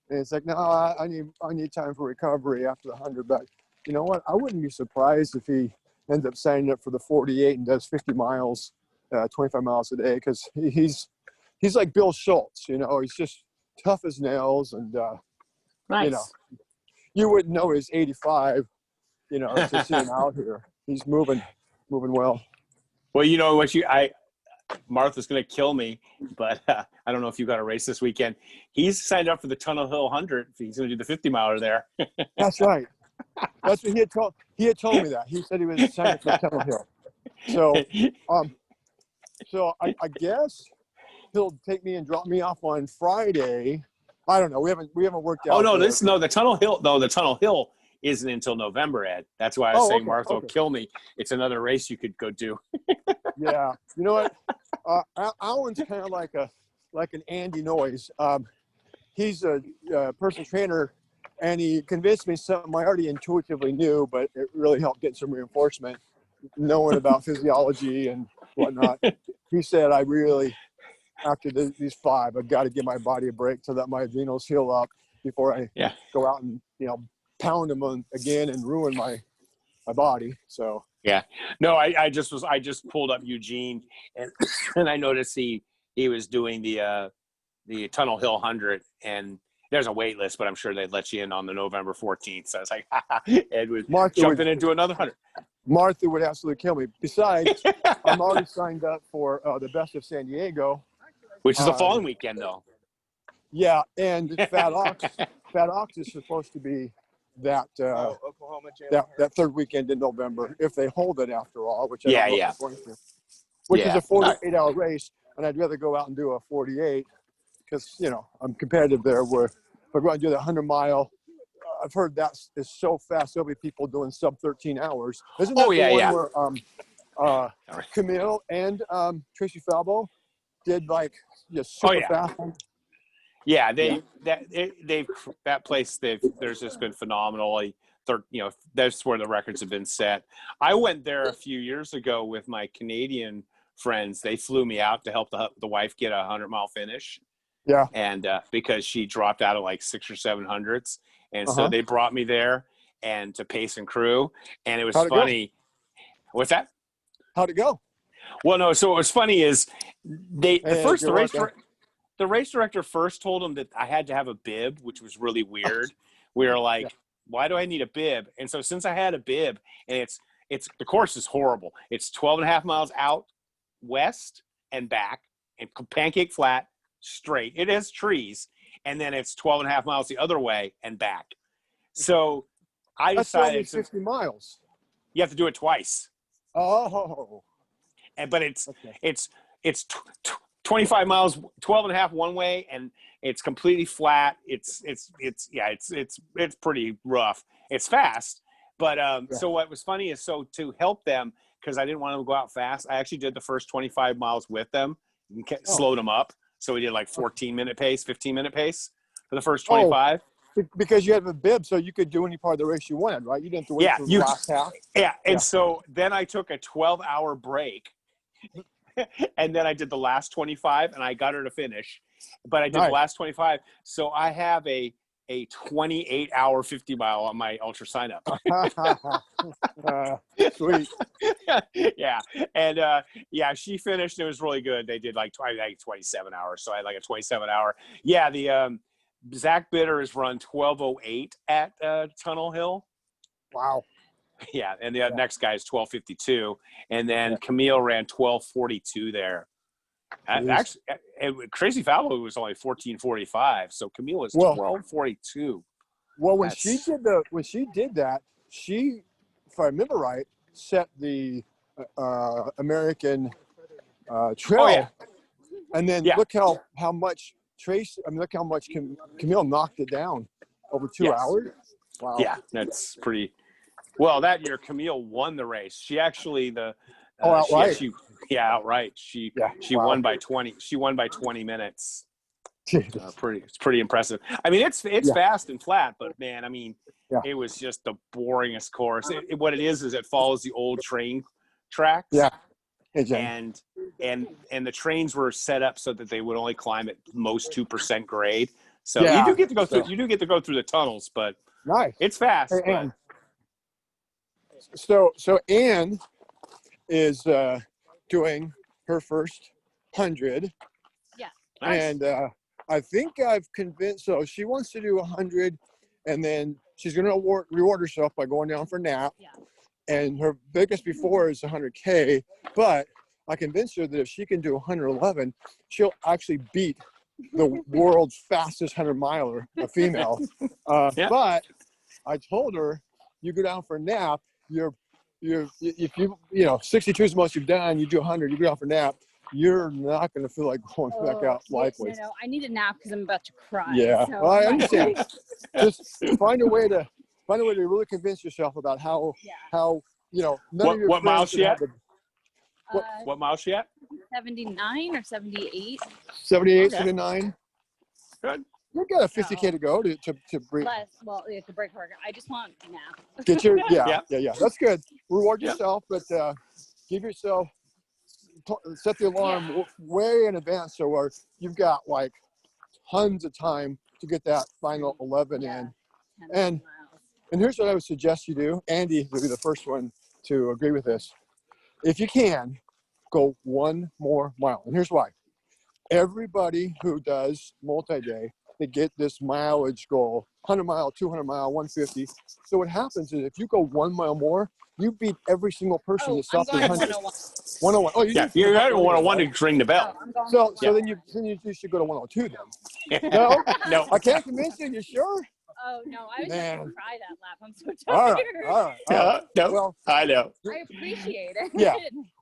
And it's like, no, I need time for recovery after the 100. But you know what? I wouldn't be surprised if he ends up signing up for the 48 and does 50 miles, 25 miles a day, because he's like Bill Schultz. You know, he's just tough as nails, and nice. You know, you wouldn't know he's 85. You know, to see him out here, he's moving well. Well, you know what Martha's going to kill me, but I don't know if you got a race this weekend. He's signed up for the Tunnel Hill 100. He's going to do the 50-miler there. That's right. That's what he had told me that. He said he was signed up for Tunnel Hill. So I guess he'll take me and drop me off on Friday. I don't know. We haven't worked out. Oh no, the Tunnel Hill. No, the Tunnel Hill isn't until November, Ed. That's why I was saying Martha will kill me. It's another race you could go do. Yeah, you know what? Alan's kind of like an Andy Noyes. He's a personal trainer, and he convinced me something I already intuitively knew, but it really helped get some reinforcement, knowing about physiology and whatnot. He said, I really, after these 5, I've got to give my body a break so that my adrenals heal up before I go out and pound them again and ruin my body. So. Yeah, no, I just pulled up Eugene, and I noticed he was doing the Tunnel Hill 100, and there's a wait list, but I'm sure they'd let you in on the November 14th. So I was like, Ed was jumping into another 100. Martha would absolutely kill me. Besides, I'm already signed up for the Best of San Diego, which is the following weekend, though. Yeah, and Fat Ox is supposed to be that Oklahoma that third weekend in November, if they hold it after all, which is a 48-hour race, and I'd rather go out and do a 48 because I'm competitive there. Where if I go out and do the 100-mile, I've heard that is so fast. There'll be people doing sub 13 hours. Isn't that where Camille and Traci Falbo did like super fast? Yeah, that place there's just been phenomenally. That's where the records have been set. I went there a few years ago with my Canadian friends. They flew me out to help the wife get a 100-mile finish. Yeah, and because she dropped out of like 600 or 700s, and so they brought me there and to pace and crew, and it was funny. What's that? How'd it go? Well, no. So what was funny is the race director first told him that I had to have a bib, which was really weird, we were like, why do I need a bib? And so since I had a bib, and it's the course is horrible. It's 12.5 miles out west and back, and pancake flat, straight. It has trees, and then it's 12.5 miles the other way and back. So I decided that's only 50 miles. You have to do it twice. Oh. But it's 25 miles, 12.5 one way, and it's completely flat. It's pretty rough. It's fast, but so what was funny is, so to help them, because I didn't want them to go out fast, I actually did the first 25 miles with them and slowed them up. So we did like 15-minute pace for the first 25. Because you have a bib, so you could do any part of the race you wanted, right? You didn't have to wait for the last half. Yeah, and so then I took a 12-hour break, and then I did the last 25, and I got her to finish. But I did the last 25, so I have a 28-hour 50-mile on my ultra sign up. Sweet. Yeah, and she finished. It was really good. They did like 27 hours, so I had like a 27-hour. Yeah, the Zach Bitter has run 12:08 at Tunnel Hill. Wow. Yeah, and the next guy is 12:52, and then Camille ran 12:42 there. Actually, Crazy Falbo was only 14:45, so Camille was 12:42. Well, when she did that, she, if I remember right, set the American trail. Oh, yeah. And then look how much Traci. I mean, look how much Camille knocked it down over 2 hours. Wow. Yeah, that's pretty. Well, that year Camille won the race. She actually outright. Outright. She won by 20. She won by 20 minutes. It's pretty impressive. I mean, it's fast and flat, but man, I mean, it was just the boringest course. What it is it follows the old train tracks. Yeah. And the trains were set up so that they would only climb at most 2% grade. So you do get to go through. You do get to go through the tunnels, but it's fast. Hey, so Anne is doing her first 100. Yeah. Nice. And I think I've convinced. So she wants to do 100, and then she's going to reward herself by going down for a nap. Yeah. And her biggest before is 100K, but I convinced her that if she can do 111, she'll actually beat the world's fastest 100-miler, a female. But I told her, you go down for a nap, if 62 is the most you've done, you do 100, you go down for a nap, you're not going to feel like going back out likely. No, I need a nap because I'm about to cry. Yeah, so well, I understand. Just find a way to really convince yourself about how none of your what mile she at? What mile she at? 79 or 78. 78, 79. Good. You got a 50K to go to break. Less, to break her. I just want a nap. Get your yeah. That's good. Reward yourself, but give yourself set the alarm way in advance, so you've got like tons of time to get that final 11 in. And here's what I would suggest you do. Andy would be the first one to agree with this. If you can, go one more mile. And here's why. Everybody who does multi-day, they get this mileage goal, 100 mile, 200 mile, 150. So what happens is if you go 1 mile more, you beat every single person that stopped at 100. 101. Oh, you're going to 101 to ring the bell. So then you should go to 102 then. No, I can't convince you. You sure? Oh no, I was going to try that lap. I'm so tired. All right. No, well, I know. I appreciate it. Yeah.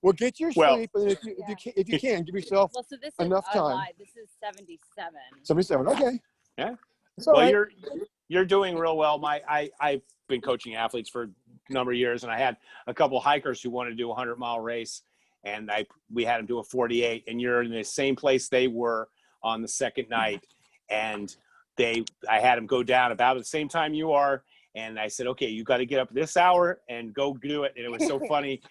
Well, get your sleep, and if you can, give yourself enough time. This is 77. 77. Okay. Yeah. Well, right. You're doing real well. I've been coaching athletes for a number of years, and I had a couple of hikers who wanted to do a 100-mile race, and we had them do a 48. And you're in the same place they were on the second night, and I had them go down about at the same time you are, and I said, okay, you got to get up this hour and go do it. And it was so funny.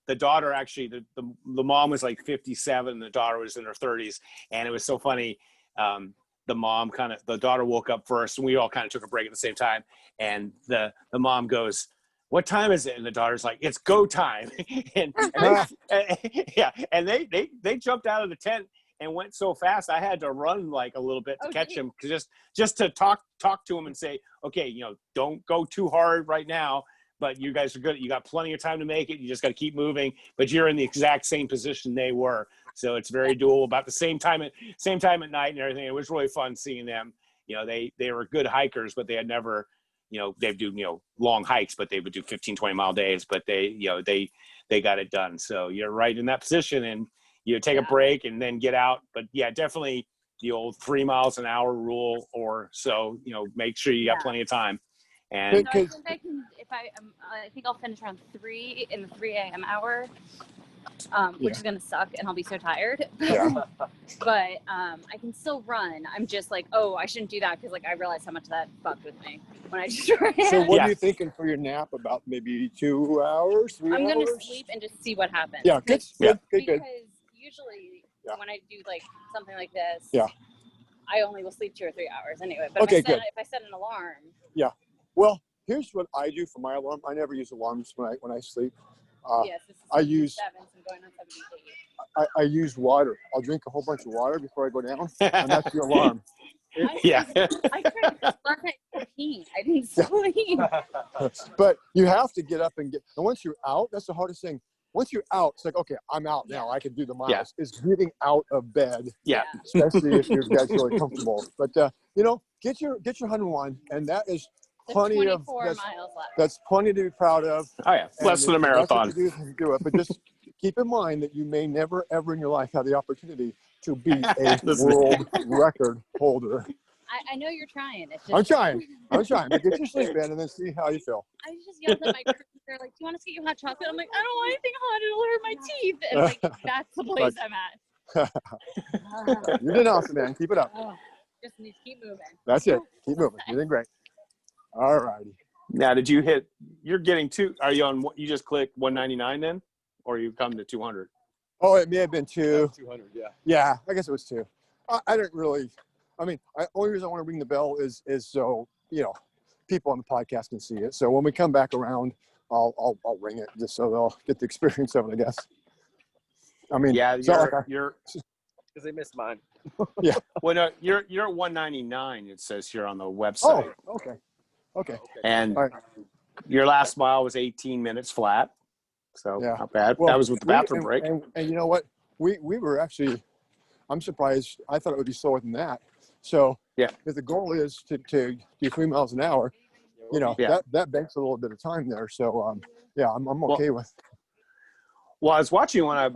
The daughter actually, the mom was like 57, and the daughter was in her 30s, and it was so funny. The daughter woke up first, and we all kind of took a break at the same time. And the mom goes, "What time is it?" And the daughter's like, "It's go time." and they jumped out of the tent. and went so fast I had to run like a little bit to catch him, just to talk to him and say, okay, don't go too hard right now, but you guys are good. You got plenty of time to make it. You just got to keep moving, but you're in the exact same position they were. So it's very doable. About the same time at night and everything. It was really fun seeing them. They were good hikers, but they had never, they do, long hikes, but they would do 15, 20-mile days, but they got it done. So you're right in that position, and you take a break and then get out. But yeah, definitely the old 3 miles an hour rule, or so, make sure you got plenty of time. And so I think I can, I think I'll finish around 3 in the 3 a.m. hour. Which is gonna suck, and I'll be so tired. Yeah. But I can still run. I'm just like, oh, I shouldn't do that because I realized how much that fucked with me when I just ran. So what are you thinking for your nap? About maybe 2 hours, 3 hours? I'm gonna sleep and just see what happens. Yeah, good. Because usually when I do something like this, I only will sleep 2 or 3 hours anyway. But if I set an alarm. Yeah. Well, here's what I do for my alarm. I never use alarms when I sleep. Yes, this is I use 7, so I'm going on 78. I use water. I'll drink a whole bunch of water before I go down, and that's the alarm. I tried last night 14. I didn't sleep. But you have to get up and once you're out, that's the hardest thing. Once you're out, it's like, okay, I'm out now. I can do the miles. Yeah. Is getting out of bed. Yeah. Especially if you're guys really comfortable. But get your 101, and that is plenty of miles left. That's plenty to be proud of. Oh yeah, less than a marathon. That's what you do it, but just keep in mind that you may never ever in your life have the opportunity to be a world record holder. I know you're trying. It's just, I'm trying. But get your sleep in and then see how you feel. I just yelled at my crew. They're like, "Do you want us to get you hot chocolate?" I'm like, "I don't want anything hot. It'll hurt my teeth." And that's the place I'm at. You're doing awesome, man. Keep it up. Just need to keep moving. That's it. Keep moving. You're doing great. All righty. Now, you're getting are you on, you just clicked 199 then? Or you come to 200? Oh, it may have been 2. 200, yeah. Yeah, I guess it was 2. I don't really, only reason I want to ring the bell is so, people on the podcast can see it. So when we come back around, I'll ring it just so they'll get the experience of it, I guess. Yeah, you're because they missed mine. Yeah. Well, no, you're at 199. It says here on the website. Oh, okay. And right. Your last mile was 18 minutes flat, so not bad. Well, that was with the bathroom break. And you know what? We were actually. I'm surprised. I thought it would be slower than that. So if the goal is to do 3 miles an hour, that banks a little bit of time there. So I'm okay with. Well, I was watching when I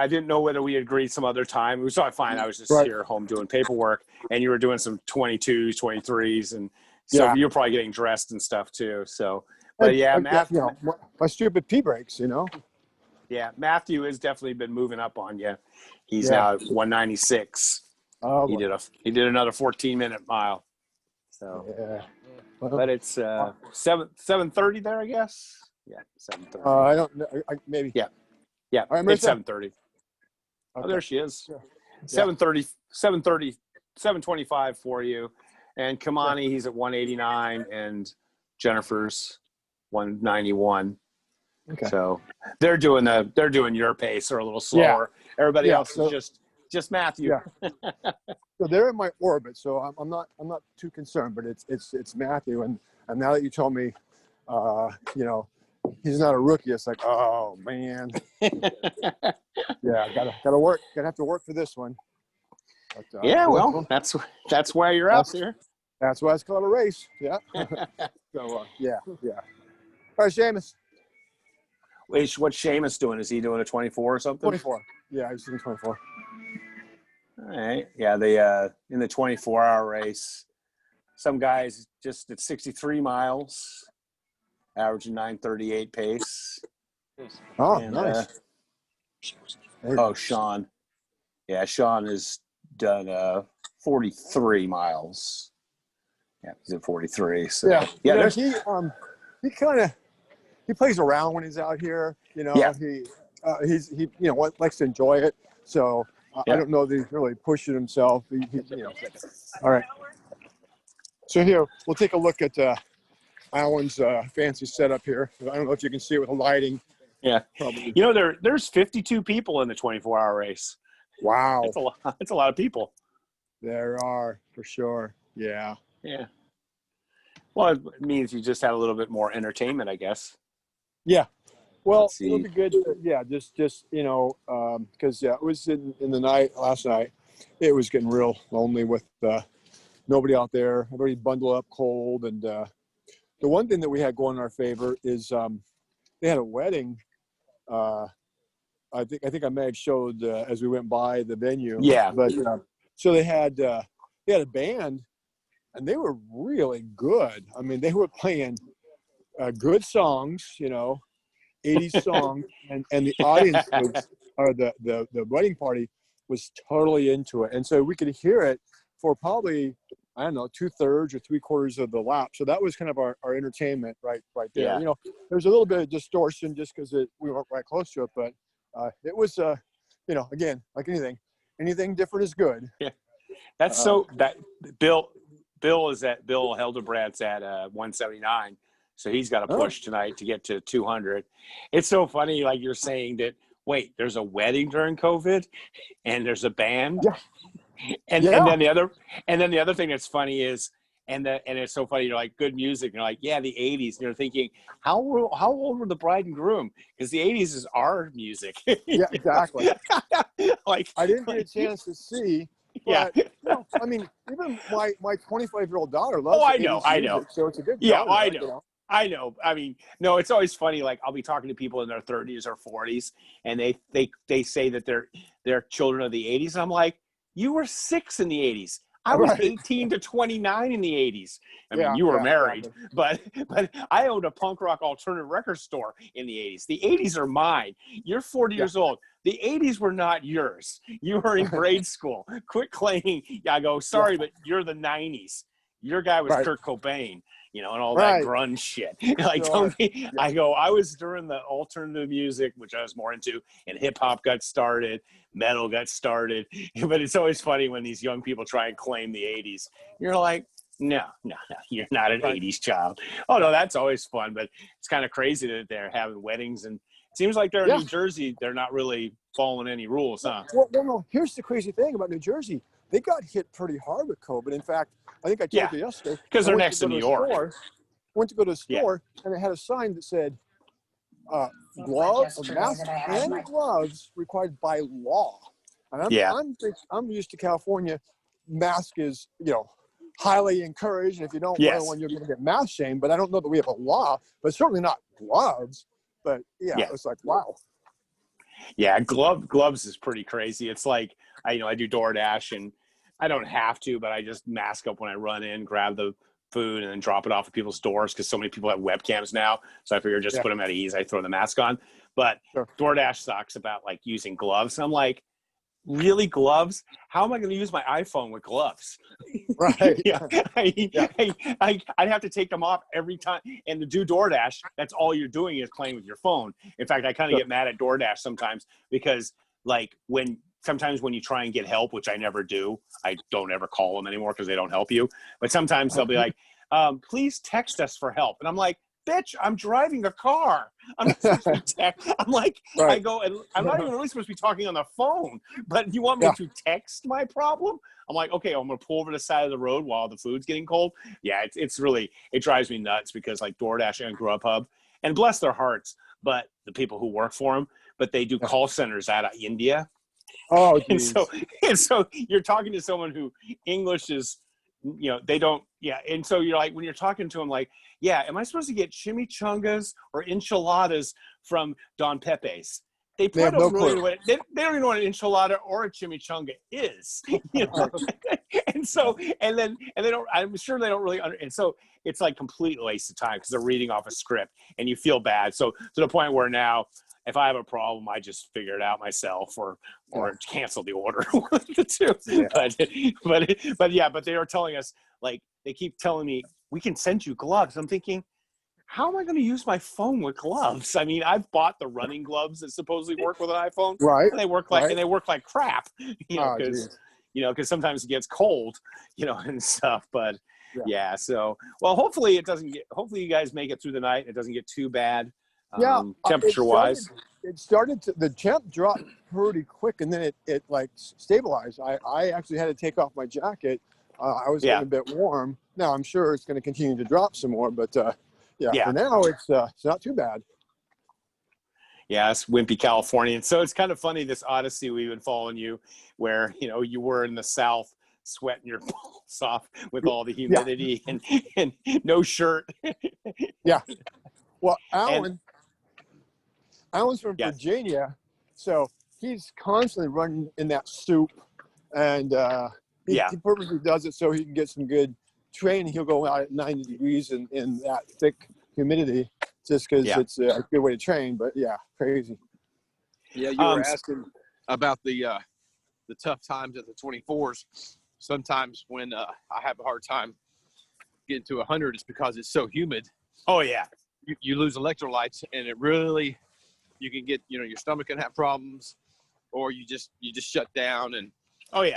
didn't know whether we agreed some other time. It was fine. I was just here home doing paperwork, and you were doing some 22s, 23s, and so you're probably getting dressed and stuff too. So, but Matthew, my stupid pee breaks, Yeah, Matthew has definitely been moving up on you. He's now at 196. Oh, he did another 14-minute mile. So, but it's 7:30 there, I guess. Yeah, 7:30. I don't know. Maybe. Yeah. All right, it's 7:30. Okay. Oh, there she is. Sure. 7:30, 7:25 for you. And Kamani, he's at 189, and Jennifer's 191. Okay. So they're doing your pace or a little slower. Yeah. Everybody else is just Matthew. Yeah. So they're in my orbit, so I'm not too concerned. But it's Matthew, and now that you told me, he's not a rookie. It's like, oh man. Gotta work. Gotta have to work for this one. But, that's why you're out there. That's why it's called a race. Yeah. So yeah. All right, Seamus. What's Seamus doing? Is he doing a 24 or something? 24. Yeah, he's doing 24. All right. Yeah, in the 24-hour race, some guys just at 63 miles, averaging 9:38 pace. Oh, nice. Sean. Yeah, Sean has done 43 miles. Yeah, he's at 43. So he plays around when he's out here. He likes to enjoy it. So I don't know that he's really pushing himself. All right. So here we'll take a look at Alan's fancy setup here. I don't know if you can see it with the lighting. Yeah. Probably. There's 52 people in the 24-hour race. Wow. It's a lot. It's a lot of people. There are, for sure. Yeah. Yeah. Well, it means you just have a little bit more entertainment, I guess. Yeah. Well, Let's see. it'll be good. Just because it was in the night last night. It was getting real lonely with nobody out there. Everybody bundled up cold, and the one thing that we had going in our favor is they had a wedding. I think I may have showed as we went by the venue. Yeah. But so they had a band, and they were really good. I mean, they were playing good songs, 80s songs, and the audience was, or the wedding party was totally into it, and so we could hear it for probably, I don't know, 2/3 or 3/4 of the lap. So that was kind of our entertainment right there. Yeah. There's a little bit of distortion just because we weren't right close to it, but it was, again, like anything different is good. Yeah. That's so that Bill Heldebrandt's at 179. So he's got to push tonight to get to 200. It's so funny, like you're saying that, wait, there's a wedding during COVID and there's a band. Yeah. And then the other thing that's funny is, and it's so funny, you're like, good music. And you're like, yeah, the 80s. And you're thinking, how old were the bride and groom? Because the 80s is our music. Yeah, exactly. Like, I didn't get a chance to see. But, I mean, even my 25-year-old daughter loves I know. music, so it's a good Yeah, genre, I know. I know. I mean, no, it's always funny. Like, I'll be talking to people in their 30s or 40s, and they say that they're children of the 80s. And I'm like, you were 6 in the 80s. I was 18 to 29 in the 80s. I mean, you were married, exactly. but I owned a punk rock alternative record store in the 80s. The 80s are mine. You're 40 years old. The 80s were not yours. You were in grade school. Quit claiming. I go, sorry, but you're the 90s. Your guy was Kurt Cobain, and all that grunge shit. Like, I go, I was during the alternative music, which I was more into, and hip hop got started, metal got started. But it's always funny when these young people try and claim the 80s. You're like, no, you're not an 80s child. Oh, no, that's always fun. But it's kind of crazy that they're having weddings. And it seems like they're in New Jersey. They're not really following any rules, huh? Well, no. Here's the crazy thing about New Jersey. They got hit pretty hard with COVID. In fact, I think I told you yesterday. Because they're next to New York. Went to go to the store, and it had a sign that said, gloves, masks, and gloves required by law. And I'm used to California. Mask is, highly encouraged. And if you don't wear one, you're going to get mask shamed. But I don't know that we have a law, but certainly not gloves. But it was like, wow. Yeah, gloves is pretty crazy. It's like, I do DoorDash, and I don't have to, but I just mask up when I run in, grab the food, and then drop it off at people's doors because so many people have webcams now. So I figure just put them at ease. I throw the mask on. But DoorDash sucks about like using gloves. And I'm like, really, gloves? How am I going to use my iPhone with gloves? Right. I'd have to take them off every time. And to do DoorDash, that's all you're doing is playing with your phone. In fact, I kind of get mad at DoorDash sometimes because like sometimes when you try and get help, which I never do, I don't ever call them anymore because they don't help you. But sometimes they'll be like, please text us for help. And I'm like, bitch, I'm driving the car. I'm not supposed to be text. I'm like, I go, and I'm not even really supposed to be talking on the phone, but you want me to text my problem? I'm like, okay, I'm going to pull over the side of the road while the food's getting cold. Yeah, it's really, it drives me nuts because like DoorDash and Grubhub, and bless their hearts, but the people who work for them, but they do call centers out of India. Oh, and so you're talking to someone who English is, they don't, and so you're like, when you're talking to them, like, am I supposed to get chimichangas or enchiladas from Don Pepe's? They probably don't really know they don't even know what an enchilada or a chimichanga is, and so and they don't. I'm sure they don't really. And so it's like complete waste of time because they're reading off a script, and you feel bad. So to the point where now, if I have a problem, I just figure it out myself or cancel the order. One of the two. Yeah. But they are telling us, like, they keep telling me we can send you gloves. I'm thinking, how am I going to use my phone with gloves? I mean, I've bought the running gloves that supposedly work with an iPhone, right? And they work like crap, because sometimes it gets cold, and stuff. But so hopefully it doesn't get. Hopefully you guys make it through the night. It doesn't get too bad. Temperature wise. it started to, the temp dropped pretty quick, and then it like stabilized. I actually had to take off my jacket. I was getting a bit warm. Now I'm sure it's going to continue to drop some more, but for now it's not too bad. Yeah, it's wimpy California. And so it's kind of funny, this odyssey we've been following you, where, you know, you were in the South sweating your balls off with all the humidity and no shirt. Yeah. Well, Alan's from Virginia, so he's constantly running in that soup, and he purposely does it so he can get some good training. He'll go out at 90 degrees in that thick humidity just because it's a good way to train. But crazy. Yeah, you were asking about the tough times at the 24s. Sometimes when I have a hard time getting to 100, it's because it's so humid. Oh yeah, you lose electrolytes, and it really, you can get, you know, your stomach can have problems, or you just shut down. And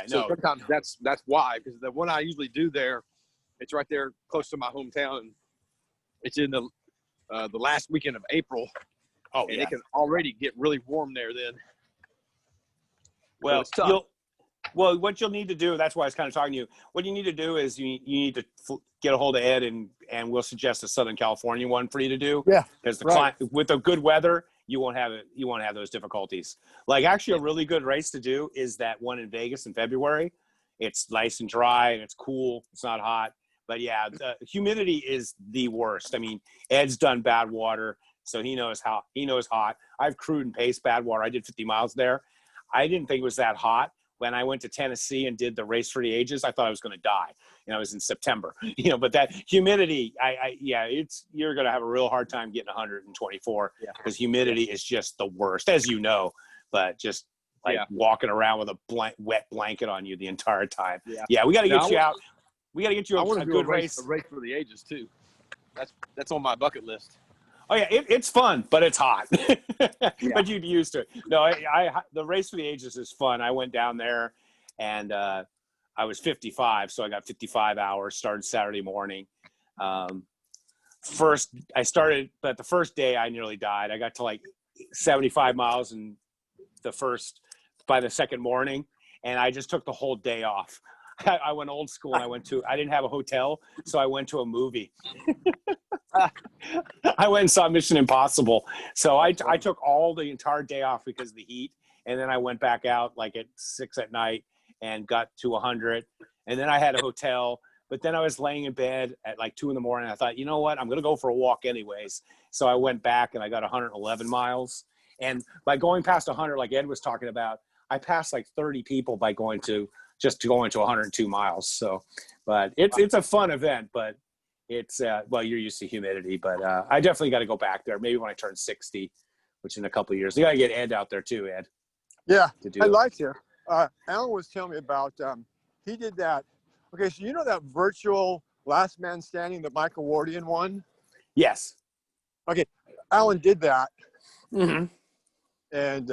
so sometimes that's why, because the one I usually do there, it's right there close to my hometown, and it's in the last weekend of April. And it can already get really warm there then. Well, so what you'll need to do, that's why I was kind of talking to you. What you need to do is you need to get a hold of Ed, and we'll suggest a Southern California one for you to do. Yeah, because with the good weather, you won't have it. You won't have those difficulties. Like, actually, a really good race to do is that one in Vegas in February. It's nice and dry, and it's cool. It's not hot, but the humidity is the worst. I mean, Ed's done bad water, so he knows hot. I've crewed and paced bad water. I did 50 miles there. I didn't think it was that hot. When I went to Tennessee and did the race for the ages, I thought I was going to die. You know, it was in September. You know, but that humidity, you're going to have a real hard time getting 124 because humidity is just the worst, as you know. But just like walking around with a wet blanket on you the entire time. Yeah, we got to get you out. We got to get you a good race. A race for the ages too. That's on my bucket list. Oh yeah, it's fun, but it's hot. But you'd be used to it. No, the race for the ages is fun. I went down there, and I was 55, so I got 55 hours. Started Saturday morning. But the first day I nearly died. I got to like 75 miles by the second morning, and I just took the whole day off. I went old school, and I didn't have a hotel, so I went to a movie. I went and saw Mission Impossible. So I took the entire day off because of the heat. And then I went back out like at 6 at night and got to 100. And then I had a hotel, but then I was laying in bed at like 2 a.m. I thought, you know what? I'm going to go for a walk anyways. So I went back and I got 111 miles. And by going past 100, like Ed was talking about, I passed like 30 people by going to 102 miles. So, but it's a fun event, but it's you're used to humidity, but I definitely got to go back there. Maybe when I turn 60, which in a couple of years. You got to get Ed out there too, Ed. Yeah, I'd like to. Alan was telling me about he did that. Okay, so you know that virtual last man standing, the Michael Wardian one? Yes. Okay, Alan did that. Mm-hmm. And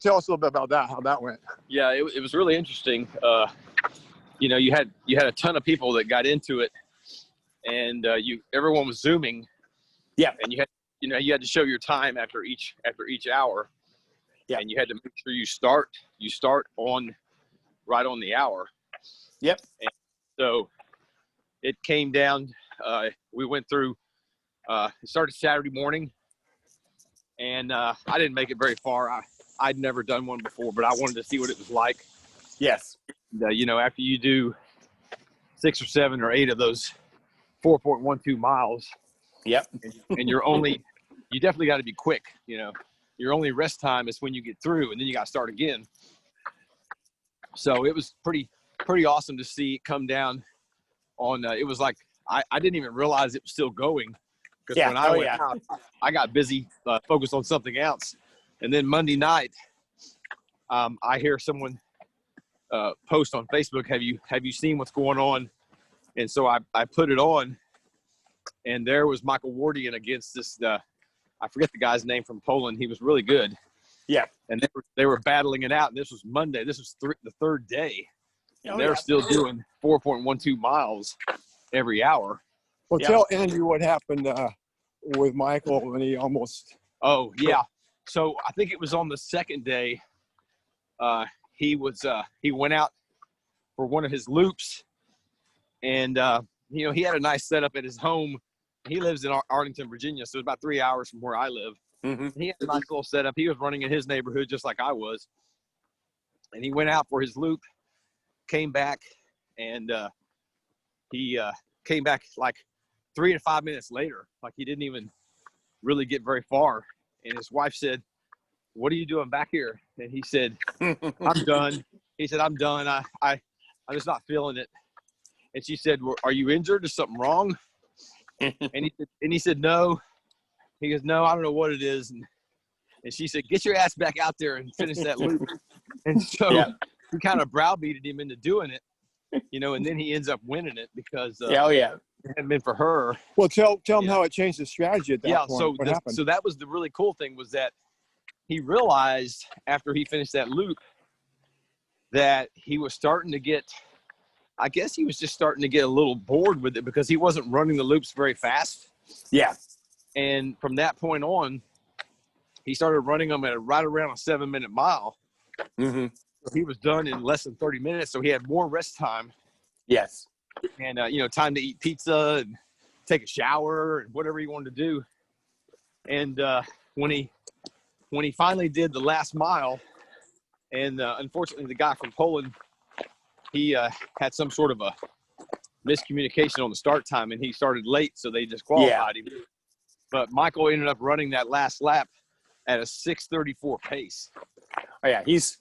tell us a little bit about that, how that went. Yeah, it was really interesting. You know, you had a ton of people that got into it. And everyone was Zooming. Yeah. And you had to show your time after each hour. Yeah. And you had to make sure you start right on the hour. Yep. And so it came down, we went through, it started Saturday morning, and I didn't make it very far. I'd never done one before, but I wanted to see what it was like. Yes. And, you know, after you do 6 or 7 or 8 of those 4.12 miles. Yep. And you definitely got to be quick. You know, your only rest time is when you get through, and then you got to start again. So it was pretty awesome to see it come down on, it was like, I didn't even realize it was still going. Because when I went out, I got busy, focused on something else. And then Monday night, I hear someone post on Facebook, have you seen what's going on? And so I put it on, and there was Michael Wardian against this, I forget the guy's name, from Poland. He was really good. Yeah. And they were battling it out. And this was Monday. This was the third day. And they're still doing 4.12 miles every hour. Well, tell Andrew what happened with Michael when he almost. Oh, yeah. so I think it was on the second day. He went out for one of his loops, and he had a nice setup at his home. He lives in Arlington, Virginia, so it's about 3 hours from where I live. He had a nice little setup. He was running in his neighborhood just like I was, and he went out for his loop, came back, and he came back like 3 to 5 minutes later. Like he didn't even really get very far. And his wife said, "What are you doing back here?" And he said, "I'm done." He said, "I'm done. I'm just not feeling it." And she said, "Well, are you injured? Is something wrong?" And he said, "No." He goes, "No, I don't know what it is." And she said, "Get your ass back out there and finish that loop." And so he kind of browbeated him into doing it, and then he ends up winning it because it hadn't been for her. Well, tell him how it changed the strategy at that point. What happened? So that was the really cool thing, was that he realized after he finished that loop that he was starting to get, I guess he was just starting to get a little bored with it because he wasn't running the loops very fast. Yeah. And from that point on, he started running them at right around a 7-minute mile. Mm-hmm. So he was done in less than 30 minutes. So he had more rest time. Yes. And, time to eat pizza and take a shower and whatever he wanted to do. And when he finally did the last mile, and unfortunately the guy from Poland, he had some sort of a miscommunication on the start time, and he started late, so they disqualified him. But Michael ended up running that last lap at a 6:34 pace. Oh yeah, he's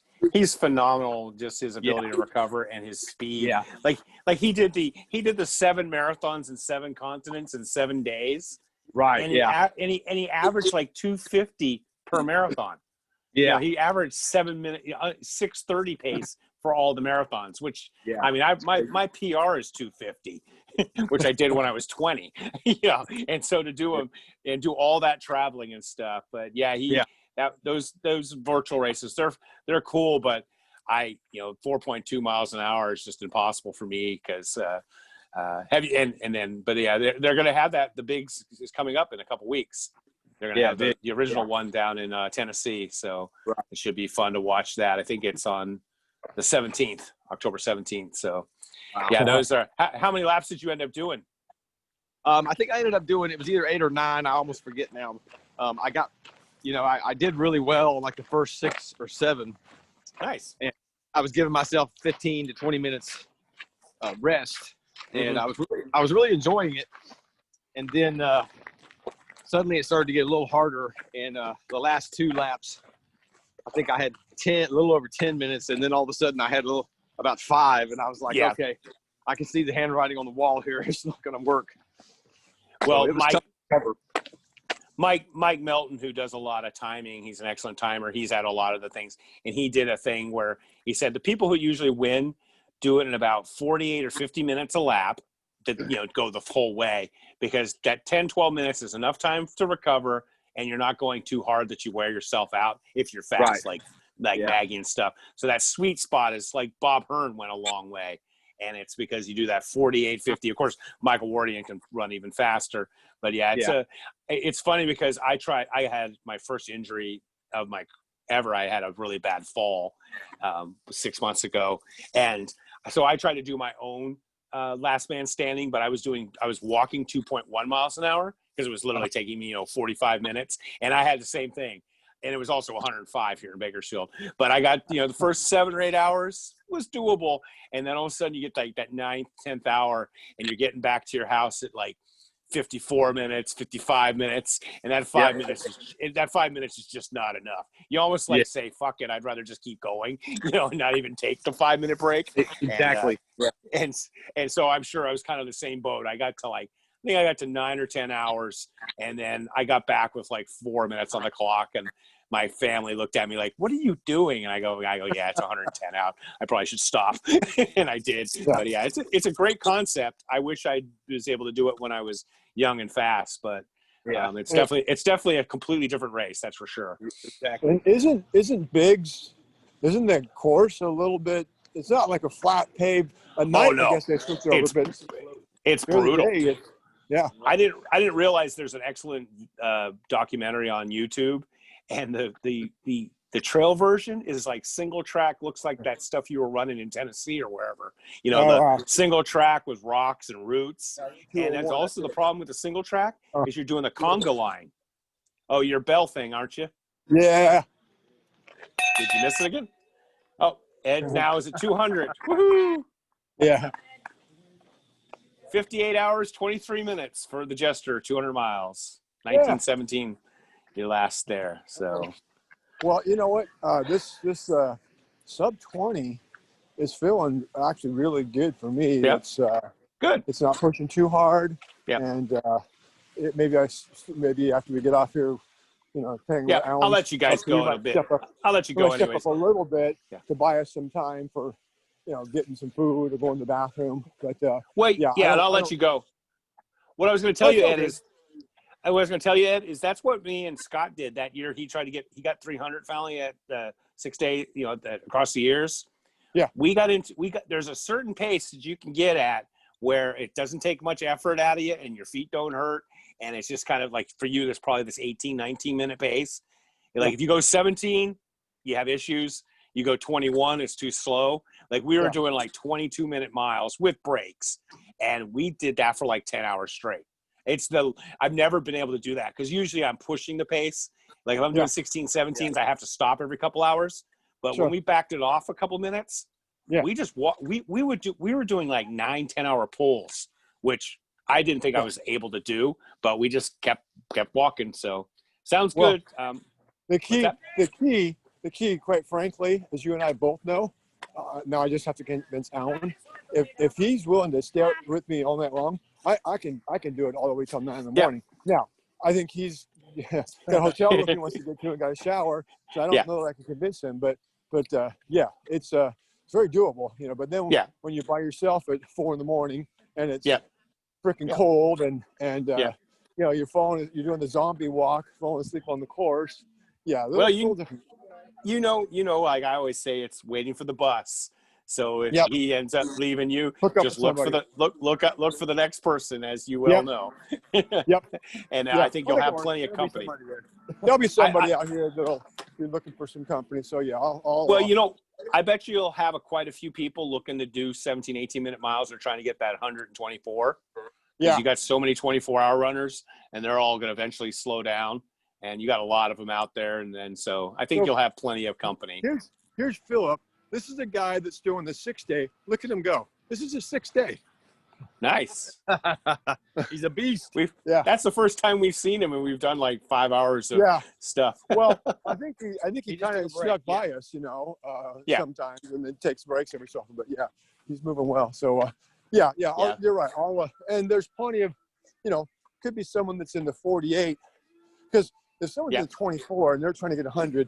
phenomenal. Just his ability to recover and his speed. Yeah, like he did the 7 marathons in 7 continents in 7 days. Right. And he averaged like 250 per marathon. Yeah, he averaged 7 minute 6:30 pace for all the marathons. Which I mean, my PR is 250, which I did when I was 20. And so to do them and do all that traveling and stuff. But those virtual races, they're cool, but 4.2 miles an hour is just impossible for me because heavy they're going to have that. The bigs is coming up in a couple weeks. They're going to have the original one down in Tennessee, so it should be fun to watch that. I think it's on the 17th, October 17th. So those are. How many laps did you end up doing? I think I ended up doing, it was either 8 or 9. I almost forget now. I got, I did really well like the first 6 or 7. Nice. And I was giving myself 15 to 20 minutes rest, and I was really enjoying it. And then suddenly it started to get a little harder. And the last 2 laps, I think I had a little over 10 minutes, and then all of a sudden I had about 5, and I was like, okay, I can see the handwriting on the wall here. It's not going to work. Well, so Mike Melton, who does a lot of timing, he's an excellent timer. He's at a lot of the things, and he did a thing where he said the people who usually win do it in about 48 or 50 minutes a lap to go the full way, because that 10-12 minutes is enough time to recover, and you're not going too hard that you wear yourself out if you're fast, like Maggie and stuff. So that sweet spot is like Bob Hearn went a long way. And it's because you do that 48, 50. Of course, Michael Wardian can run even faster. But it's funny because I had my first injury of ever. I had a really bad fall 6 months ago. And so I tried to do my own last man standing, but I was walking 2.1 miles an hour because it was literally taking me, 45 minutes. And I had the same thing. And it was also 105 here in Bakersfield. But I got, the first 7 or 8 hours was doable. And then all of a sudden you get like that 9th, 10th hour, and you're getting back to your house at like 54 minutes, 55 minutes. And that 5 minutes is just not enough. You almost say, fuck it, I'd rather just keep going, and not even take the 5-minute break. Exactly. And so I'm sure I was kind of the same boat. I got to 9 or 10 hours, and then I got back with like 4 minutes on the clock, and my family looked at me like, "What are you doing?" And I go, "Yeah, it's 110 out. I probably should stop." And I did. But it's a great concept. I wish I was able to do it when I was young and fast, but it's definitely a completely different race. That's for sure. Exactly. And isn't the course a little bit? It's not like a flat paved. A night, I guess they switch over, but it's brutal. Yeah. I didn't realize there's an excellent documentary on YouTube, and the trail version is like single track, looks like that stuff you were running in Tennessee or wherever. You know, the single track with rocks and roots. And that's also the problem with the single track is you're doing the conga line. Oh, your bell thing, aren't you? Yeah. Did you miss it again? Oh, Ed now is at 200. Woohoo! Yeah. 58 hours, 23 minutes for the Jester, 200 miles. 1917, your last there. So, well, you know what? This sub 20 is feeling actually really good for me. Yeah. It's good. It's not pushing too hard. Yeah. And maybe after we get off here, you know, I'll let you guys go in a bit. I'll let you go anyways. Step up a little bit to buy us some time for, you know, getting some food or going to the bathroom. But and I'll let you go. What I was going to tell you, Ed, is that's what me and Scott did that year. He got 300 finally at 6 days, you know, across the years. Yeah. There's a certain pace that you can get at where it doesn't take much effort out of you and your feet don't hurt. And it's just kind of like for you, there's probably this 18, 19 minute pace. Like if you go 17, you have issues. You go 21, it's too slow. Like we were doing like 22-minute miles with breaks. And we did that for like 10 hours straight. I've never been able to do that because usually I'm pushing the pace. Like if I'm doing 16, 17s, I have to stop every couple hours. But when we backed it off a couple minutes, we just we were doing like 9-10 hour pulls, which I didn't think I was able to do, but we just kept walking. So sounds good. The key, quite frankly, as you and I both know, now I just have to convince Alan. If he's willing to stay with me all night long, I can do it all the way till 9 in the morning. Now, I think he's got a hotel room he wants to get to and got a shower, so I don't know that I can convince him. But it's very doable, you know. But then when you're by yourself at 4 in the morning and it's freaking cold and you know you're doing the zombie walk, falling asleep on the course. Yeah, well, you know, like I always say, it's waiting for the bus. So if he ends up leaving you, just look for the next person, as you well know. And I think you'll have plenty of company. There'll be somebody out here that'll be looking for some company. So well, you know, I bet you'll have quite a few people looking to do 17, 18-minute miles or trying to get that 124. Yeah. You got so many 24-hour runners, and they're all going to eventually slow down. And you got a lot of them out there, and then so I think you'll have plenty of company. Here's Philip. This is a guy that's doing the 6 day. Look at him go. This is his 6th day. Nice. He's a beast. That's the first time we've seen him, and we've done like 5 hours of stuff. Well, I think he kind of snuck by us, you know, sometimes, and then takes breaks every so often. But he's moving well. So you're right. And there's plenty of, you know, could be someone that's in the 48, because if someone's in 24 and they're trying to get 100,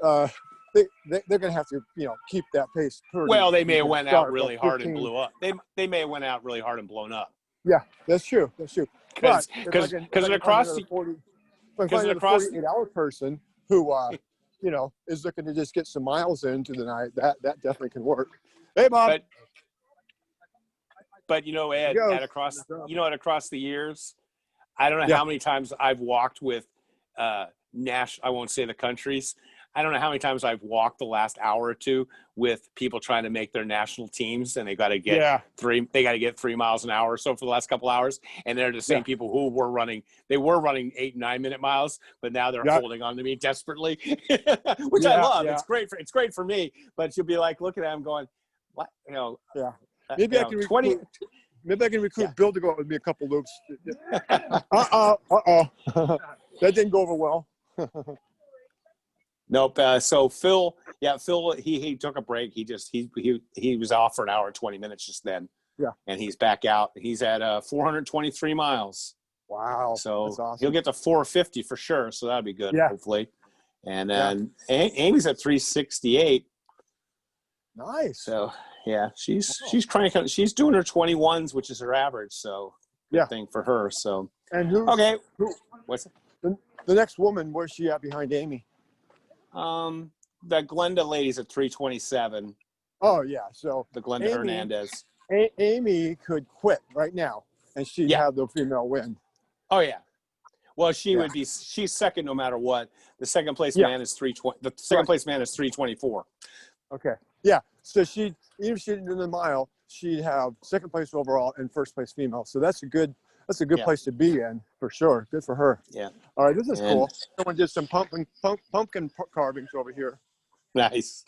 they're going to have to, you know, keep that pace. Well, they may have went out really hard and blew up. They may have went out really hard and blown up. Yeah, that's true. Because across the 48-hour person who, you know, is looking to just get some miles into the night, that definitely can work. Hey, Bob. But you know, Ed, across the years, I don't know how many times I've walked with I won't say the countries. I don't know how many times I've walked the last hour or two with people trying to make their national teams, and they got to get 3 miles an hour or so for the last couple hours. And they're the same people who were running 8 and 9 minute miles, but now they're holding on to me desperately, which I love. Yeah. It's great for me, but you'll be like looking at them going, what, you know, maybe I can recruit Bill to go out with me a couple loops. That didn't go over well. Nope. So Phil, he took a break. He was off for an hour and 20 minutes just then. Yeah. And he's back out. He's at 423 miles. Wow. So that's awesome. He'll get to 450 for sure. So that'll be good, hopefully. And then Amy's at 368. Nice. So she's cranking. She's doing her 21s, which is her average. So good thing for her. So what's it? The next woman, where's she at behind Amy? The Glenda lady's at 327. Oh yeah, so the Glenda Hernandez. Amy could quit right now, and she'd have the female win. Oh yeah. Well, she's second no matter what. The second place man is 320. The second place man is 324. Okay. Yeah. So even if she didn't do the mile, she'd have second place overall and first place female. So that's a good place to be in for sure. Good for her. Yeah. All right. This is cool. Someone did some pumpkin carvings over here. Nice.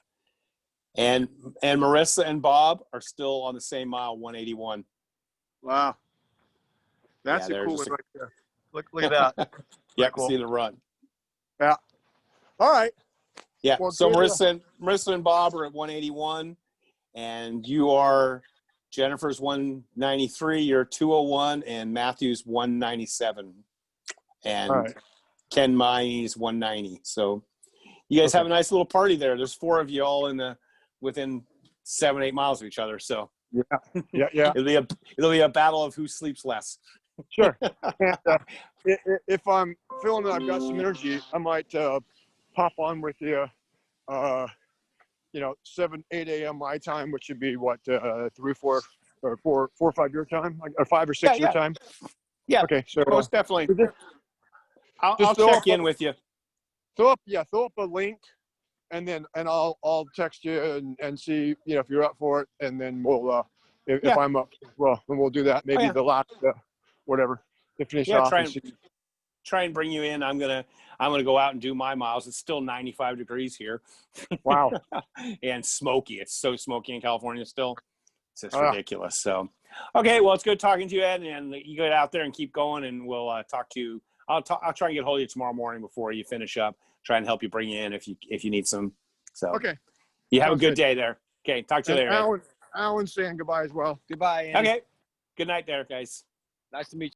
And Marisa and Bob are still on the same mile, 181. Wow. That's a cool one right there. Look at that. Yeah, cool. See the run. Yeah. All right. Yeah. Well, so Marisa and Bob are at 181, and you are Jennifer's 193. You're 201, and Matthew's 197, and Ken Mai's 190. So you guys have a nice little party there. There's 4 of you all within 7-8 miles of each other. So yeah. it'll be a battle of who sleeps less. Sure. And, if I'm feeling that I've got some energy, I might pop on with you, 7, 8 a.m. my time, which would be what, 3, 4, or 4 or 5 your time, or 5 or 6 your time. Yeah. Okay. So most definitely. I'll check in with you. Throw up a link, and I'll text you and see if you're up for it, and then we'll if I'm up, well, then we'll do that. Maybe the last whatever to finish off. Try and bring you in. I'm gonna go out and do my miles. It's still 95 degrees here. Wow. And smoky. It's so smoky in California still. It's just ridiculous. So, okay. Well, it's good talking to you, Ed, and you get out there and keep going, and we'll talk to you. I'll try and get hold of you tomorrow morning before you finish up. Try and help you bring you in if you need some. So okay. You have a good day there. Okay. Talk to you later. Alan's saying goodbye as well. Goodbye, Andy. Okay. Good night there, guys. Nice to meet you.